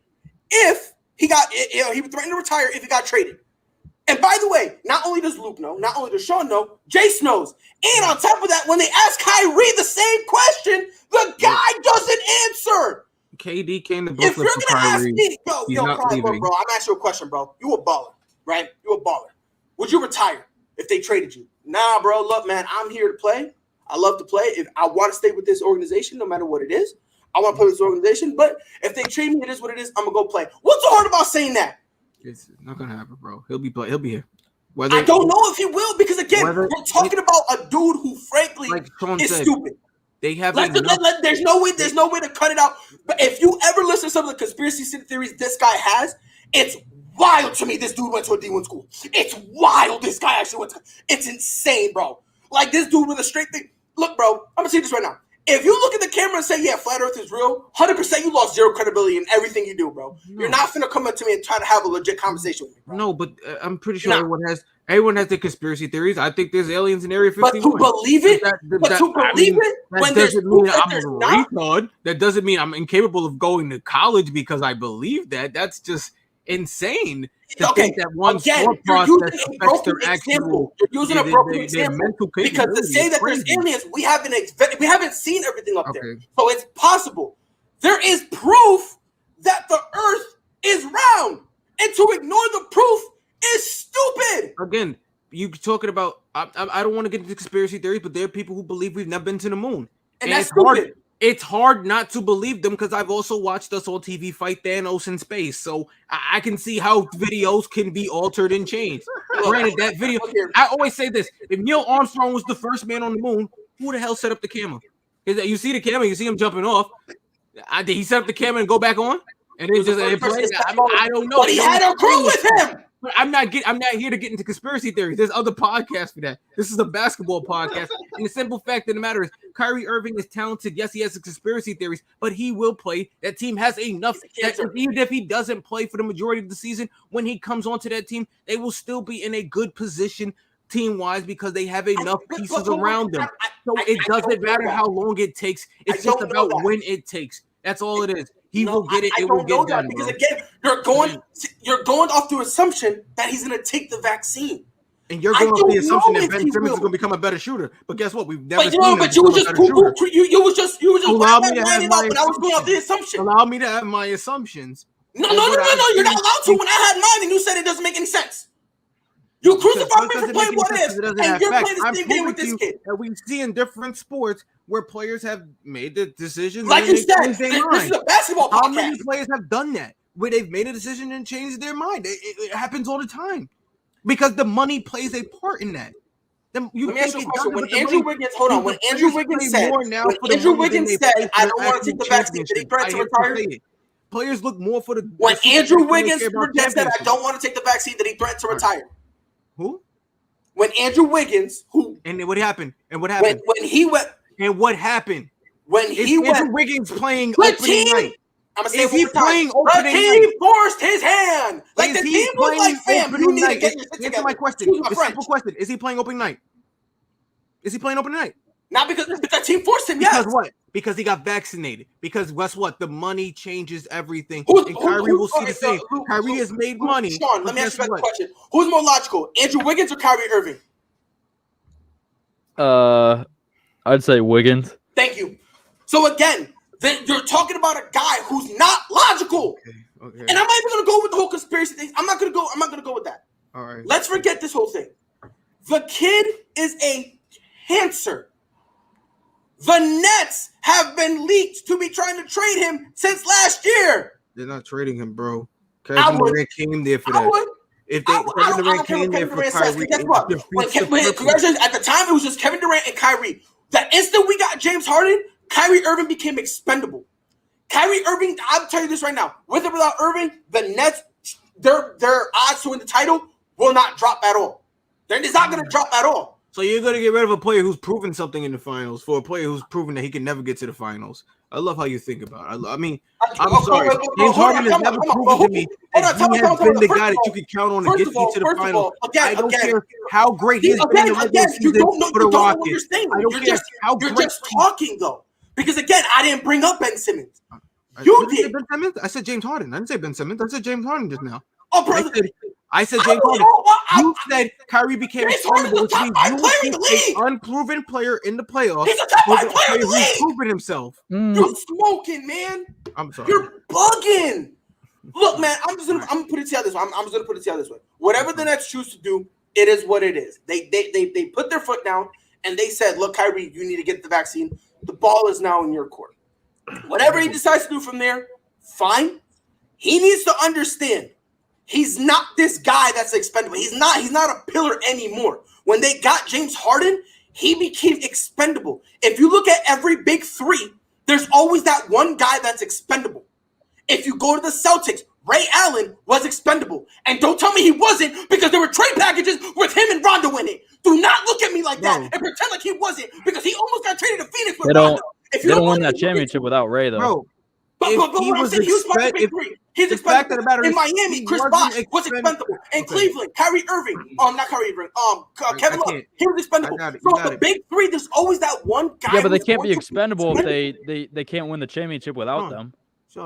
[SPEAKER 5] if he would threaten to retire if he got traded? And by the way, not only does Luke know, not only does Sean know, Jace knows. And on top of that, when they ask Kyrie the same question, the guy doesn't answer.
[SPEAKER 7] KD came to
[SPEAKER 5] Brooklyn
[SPEAKER 7] for Kyrie.
[SPEAKER 5] Bro, I'm asking you a question, bro. You a baller, right? You a baller. Would you retire if they traded you? Nah, bro. Look, man, I'm here to play. I love to play. If I want to stay with this organization, no matter what it is, I want to play with this organization. But if they trade me, it is what it is. I'm gonna go play. What's so hard about saying that?
[SPEAKER 7] It's not gonna happen, bro. He'll be here.
[SPEAKER 5] I don't know if he will because again, we're talking about a dude who, frankly,
[SPEAKER 7] like Sean
[SPEAKER 5] is
[SPEAKER 7] said,
[SPEAKER 5] stupid.
[SPEAKER 7] They have
[SPEAKER 5] there's no way to cut it out. But if you ever listen to some of the conspiracy theories this guy has, it's wild to me. This dude went to a D1 school. It's wild. This guy actually went to. It's insane, bro. Like this dude with a straight thing. Look, bro. I'm gonna say this right now. If you look at the camera and say, yeah, flat earth is real, 100% you lost zero credibility in everything you do, bro. No. You're not finna come up to me and try to have a legit conversation with me, bro.
[SPEAKER 7] No, but I'm pretty sure everyone has the conspiracy theories. I think there's aliens in Area 51.
[SPEAKER 5] But to believe it, when
[SPEAKER 7] doesn't mean I'm a retard. That doesn't mean I'm incapable of going to college because I believe that. That's just insane. To think that one thought process affects their actual.
[SPEAKER 5] You're using a broken example because to say that there's aliens, we haven't seen everything up there, so it's possible. There is proof that the Earth is round, and to ignore the proof is stupid.
[SPEAKER 7] Again, you talking about? I don't want to get into conspiracy theories, but there are people who believe we've never been to the moon,
[SPEAKER 5] and that's stupid.
[SPEAKER 7] It's hard not to believe them because I've also watched us on TV fight Thanos in space. So I can see how videos can be altered and changed. Granted, that video, I always say this. If Neil Armstrong was the first man on the moon, who the hell set up the camera? You see the camera, you see him jumping off. Did he set up the camera and go back on? And it just I don't know.
[SPEAKER 5] But he had a crew with him.
[SPEAKER 7] But I'm not here to get into conspiracy theories. There's other podcasts for that. This is a basketball podcast. And the simple fact of the matter is Kyrie Irving is talented. Yes, he has the conspiracy theories, but he will play. That team has enough that even if he doesn't play for the majority of the season, when he comes onto that team, they will still be in a good position team-wise because they have enough pieces around them. So it doesn't matter how long it takes. It's just about when it takes. That's all it is. He will get it.
[SPEAKER 5] I
[SPEAKER 7] It will
[SPEAKER 5] don't know
[SPEAKER 7] get
[SPEAKER 5] that
[SPEAKER 7] done,
[SPEAKER 5] because
[SPEAKER 7] bro.
[SPEAKER 5] again, you're going off the assumption that he's going to take the vaccine.
[SPEAKER 7] And you're going off the assumption that Ben Simmons is going to become a better shooter. But guess what? We've never seen him become a better shooter.
[SPEAKER 5] You was just
[SPEAKER 7] allow me to have my
[SPEAKER 5] when I was going off the assumption.
[SPEAKER 7] Allow me to have my assumptions.
[SPEAKER 5] No. You're not allowed to. When I had mine and you said it doesn't make any sense. You crucified me for playing what is, and you're playing the same game with this kid.
[SPEAKER 7] That we see in different sports where players have made the decision.
[SPEAKER 5] Like you said, this is a basketball podcast.
[SPEAKER 7] How many players have done that? Where they've made a decision and changed their mind. It happens all the time. Because the money plays a part in that.
[SPEAKER 5] Let me ask you a question. When Andrew Wiggins said, I don't want to take the vaccine, did he threaten to retire?
[SPEAKER 7] Players look more for the.
[SPEAKER 5] When Andrew Wiggins said, I don't want to take the vaccine, did he threaten to retire?
[SPEAKER 7] Who?
[SPEAKER 5] When Andrew Wiggins,
[SPEAKER 7] and what happened? When
[SPEAKER 5] he went,
[SPEAKER 7] and what happened?
[SPEAKER 5] When he went,
[SPEAKER 7] Andrew Wiggins playing opening night.
[SPEAKER 5] I'm gonna say is he playing opening night? The team forced his hand. Like the team was like, fam, you need to get your shit together.
[SPEAKER 7] Answer my question. Simple question. Is he playing opening night? Is he playing opening night?
[SPEAKER 5] Not because the team forced him.
[SPEAKER 7] Because what? Because he got vaccinated. Because guess what? The money changes everything. And Kyrie will see the same. Kyrie has made money.
[SPEAKER 5] Sean, let me ask you a question. Who's more logical, Andrew Wiggins or Kyrie Irving?
[SPEAKER 6] I'd say Wiggins.
[SPEAKER 5] Thank you. So again, you're talking about a guy who's not logical. Okay. And I'm not even gonna go with the whole conspiracy thing. I'm not gonna go with that.
[SPEAKER 7] All right.
[SPEAKER 5] Let's forget this whole thing. The kid is a cancer. The Nets have been leaked to be trying to trade him since last year.
[SPEAKER 7] They're not trading him, bro. Kevin Durant came there for that. If Kevin Durant came there for Kyrie,
[SPEAKER 5] guess what? Congratulations. At the time, it was just Kevin Durant and Kyrie. The instant we got James Harden, Kyrie Irving became expendable. Kyrie Irving, I'll tell you this right now. With or without Irving, the Nets, their odds to win the title will not drop at all. It's not going to drop at all.
[SPEAKER 7] So you're going to get rid of a player who's proven something in the finals for a player who's proven that he can never get to the finals. I love how you think about it. I'm sorry. James Harden has never proven to me that he has been the guy that you can count on to get you to the finals. I don't care how great he has been in the regular season for the Rockets. I don't care how great.
[SPEAKER 5] You're just talking, though. Because, again, I didn't bring up Ben Simmons. You did.
[SPEAKER 7] Ben Simmons? I said James Harden. I didn't say Ben Simmons. I said James Harden just now.
[SPEAKER 5] Oh, brother.
[SPEAKER 7] I said James Harden. You said Kyrie became expendable, which means you were an unproven player in the playoffs.
[SPEAKER 5] He's a top 5 player in the league.
[SPEAKER 7] Who's proven himself.
[SPEAKER 5] You're smoking, man.
[SPEAKER 7] I'm sorry.
[SPEAKER 5] You're bugging. Look, man, I'm gonna put it to you this way. I'm just gonna put it to you this way. Whatever the Nets choose to do, it is what it is. They put their foot down and they said, look, Kyrie, you need to get the vaccine. The ball is now in your court. Whatever he decides to do from there, fine. He needs to understand he's not this guy that's expendable. He's not a pillar anymore. When they got James Harden, he became expendable. If you look at every big three, there's always that one guy that's expendable. If you go to the Celtics, Ray Allen was expendable. And don't tell me he wasn't, because there were trade packages with him and Rondo in it. Do not look at me like that and pretend like he wasn't, because he almost got traded to Phoenix with Rondo.
[SPEAKER 6] They don't win that championship without Ray, though.
[SPEAKER 7] Bro,
[SPEAKER 5] but what I'm saying, he was part of the big three. He's expendable. In Miami, Chris Bosh was expendable. In Cleveland, Kyrie Irving, not Kyrie Irving, Kevin Love, he was expendable. So the big three, there's always that one guy.
[SPEAKER 6] Yeah, but they can't be expendable if they can't win the championship without them.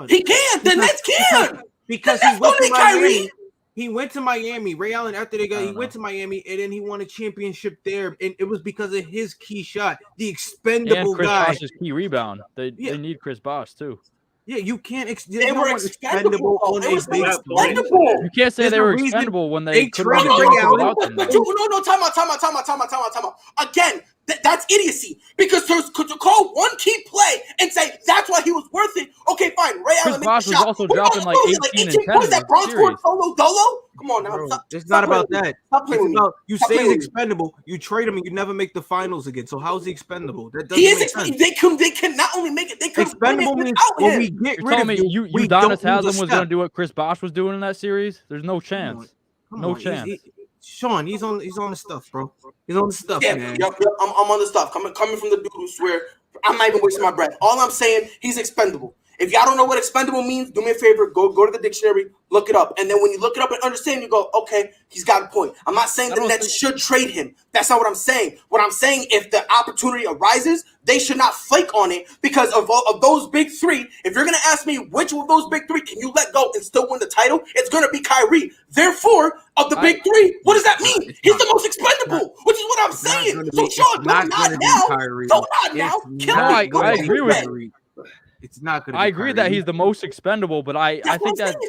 [SPEAKER 5] He can. The Nets can.
[SPEAKER 7] Because he went to Miami. He went to Miami. Ray Allen, after he went to Miami, and then he won a championship there, and it was because of his key shot, the expendable
[SPEAKER 6] and Chris
[SPEAKER 7] guy.
[SPEAKER 6] Bosh's key rebound. They need Chris Bosh too.
[SPEAKER 7] Yeah, you can't.
[SPEAKER 5] They were expendable on a big stage.
[SPEAKER 6] You can't say they were expendable when they
[SPEAKER 7] traded Ray Allen.
[SPEAKER 5] No, time out. Again, that's idiocy. Because to call one key play and say that's why he was worth it. Okay, fine. Ray Allen made the shot.
[SPEAKER 6] Chris Bosh was also dropping like 18 and 10.
[SPEAKER 5] What is that, bronze court solo dolo? Come on now.
[SPEAKER 7] Bro, it's not about that. It's about you say he's expendable, you trade him, and you never make the finals again. So how is he expendable? That doesn't make sense.
[SPEAKER 5] They can not only make it, they can
[SPEAKER 7] expendable means when we get rid of you.
[SPEAKER 6] Udonis Haslem was going to do what Chris Bosh was doing in that series. There's no chance. No chance.
[SPEAKER 7] Sean, he's on the stuff, bro. He's on the stuff, man.
[SPEAKER 5] Yep. I'm on the stuff. Coming from the dude who swear I'm not even wasting my breath. All I'm saying, he's expendable. If y'all don't know what expendable means, do me a favor, go to the dictionary, look it up. And then when you look it up and understand, you go, okay, he's got a point. I'm not saying the Nets should trade him. That's not what I'm saying. What I'm saying, if the opportunity arises, they should not flake on it because of those big three. If you're going to ask me which of those big three can you let go and still win the title, it's going to be Kyrie. Therefore, of the big three, what does that mean? He's the most expendable, which is what I'm saying. So, Sean, don't nod now. Don't nod now.
[SPEAKER 6] I agree with you.
[SPEAKER 7] It's not going to be
[SPEAKER 6] I agree that he's the most expendable, but I think that –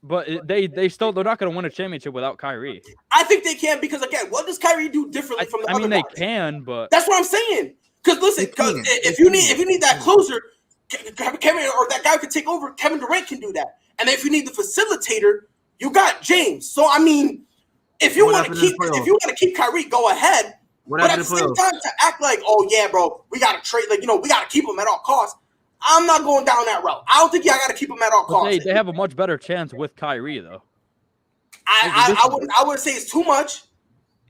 [SPEAKER 6] but they're not going to win a championship without Kyrie.
[SPEAKER 5] I think they can because, again, what does Kyrie do differently from the other guys?
[SPEAKER 6] They can, but –
[SPEAKER 5] that's what I'm saying. Because, listen, if you need that closer, Kevin, or that guy who can take over, Kevin Durant can do that. And then if you need the facilitator, you got James. So, I mean, if you want to keep Kyrie, go ahead. But at the same time, to act like, oh, yeah, bro, we got to trade, we got to keep him at all costs. I'm not going down that route. I don't think y'all got to keep him at all costs.
[SPEAKER 6] They have a much better chance with Kyrie, though.
[SPEAKER 5] I wouldn't say it's too much.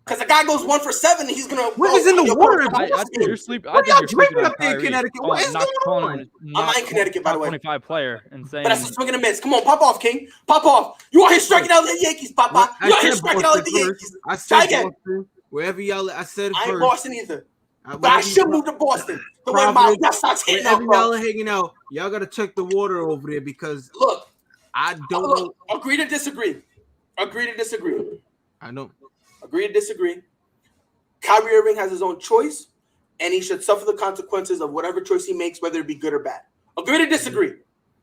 [SPEAKER 5] Because the guy goes 1 for 7, and he's gonna.
[SPEAKER 7] What is in the water?
[SPEAKER 6] I think you're sleeping.
[SPEAKER 7] What are y'all drinking up there in Connecticut? What is going on?
[SPEAKER 5] I'm not in Connecticut, by the way.
[SPEAKER 6] 25 player and saying.
[SPEAKER 5] But that's a swing and a miss. Come on, pop off, King. Pop off. You out here striking out the Yankees, Papa. You out here striking out the Yankees.
[SPEAKER 7] I said Boston. Wherever y'all, I said it first.
[SPEAKER 5] I ain't Boston either. But I should move to Boston. The way my West Side's hitting up, bro.
[SPEAKER 7] Y'all are hanging out. Y'all gotta check the water over there because
[SPEAKER 5] look,
[SPEAKER 7] I don't know.
[SPEAKER 5] Agree to disagree. Agree to disagree.
[SPEAKER 7] I know.
[SPEAKER 5] Agree to disagree. Kyrie Irving has his own choice, and he should suffer the consequences of whatever choice he makes, whether it be good or bad. Agree to disagree.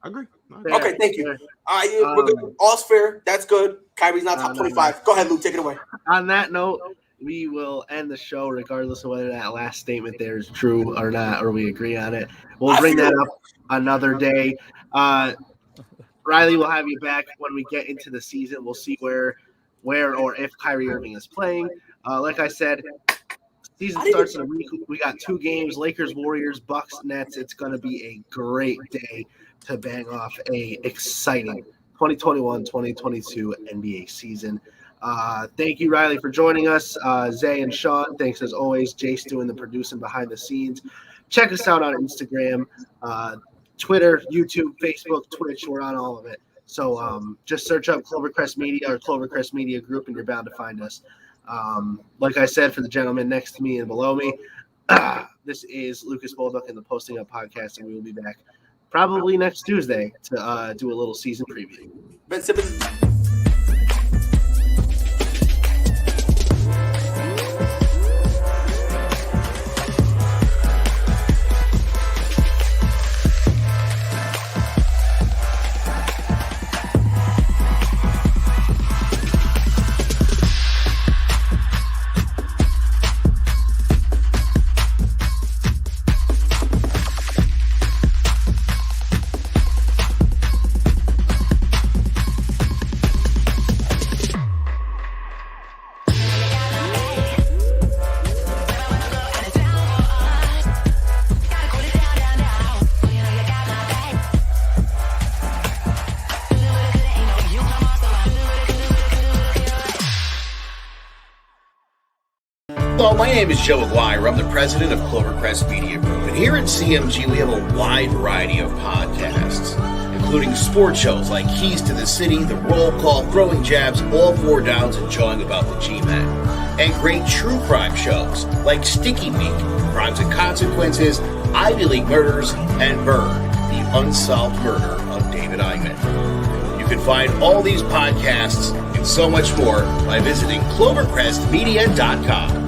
[SPEAKER 7] Agree.
[SPEAKER 5] Okay, thank you. We're good. All's fair. That's good. Kyrie's not top 25. Go ahead, Luke. Take it away.
[SPEAKER 4] On that note, we will end the show regardless of whether that last statement there is true or not, or we agree on it. We'll bring that up another day. Riley, we'll have you back when we get into the season. We'll see where or if Kyrie Irving is playing. Like I said, season starts in a week. We got 2 games, Lakers, Warriors, Bucks, Nets. It's going to be a great day to bang off a exciting 2021-2022 NBA season. Thank you, Riley, for joining us. Zay and Sean, thanks as always. Jace doing the producing behind the scenes. Check us out on Instagram, Twitter, YouTube, Facebook, Twitch. We're on all of it. So just search up Clovercrest Media or Clovercrest Media Group, and you're bound to find us. Like I said, for the gentleman next to me and below me, this is Lucas Bolduc in the Posting Up Podcast, and we will be back probably next Tuesday to do a little season preview.
[SPEAKER 5] Ben Simmons.
[SPEAKER 9] Hello, my name is Joe Aguirre. I'm the president of Clovercrest Media Group. And here at CMG, we have a wide variety of podcasts, including sports shows like Keys to the City, The Roll Call, Throwing Jabs, All Four Downs, and Jawing About the G-Men. And great true crime shows like Sticky Meat, Crimes and Consequences, Ivy League Murders, and Bird, the unsolved murder of David Eichmann. You can find all these podcasts and so much more by visiting clovercrestmedia.com.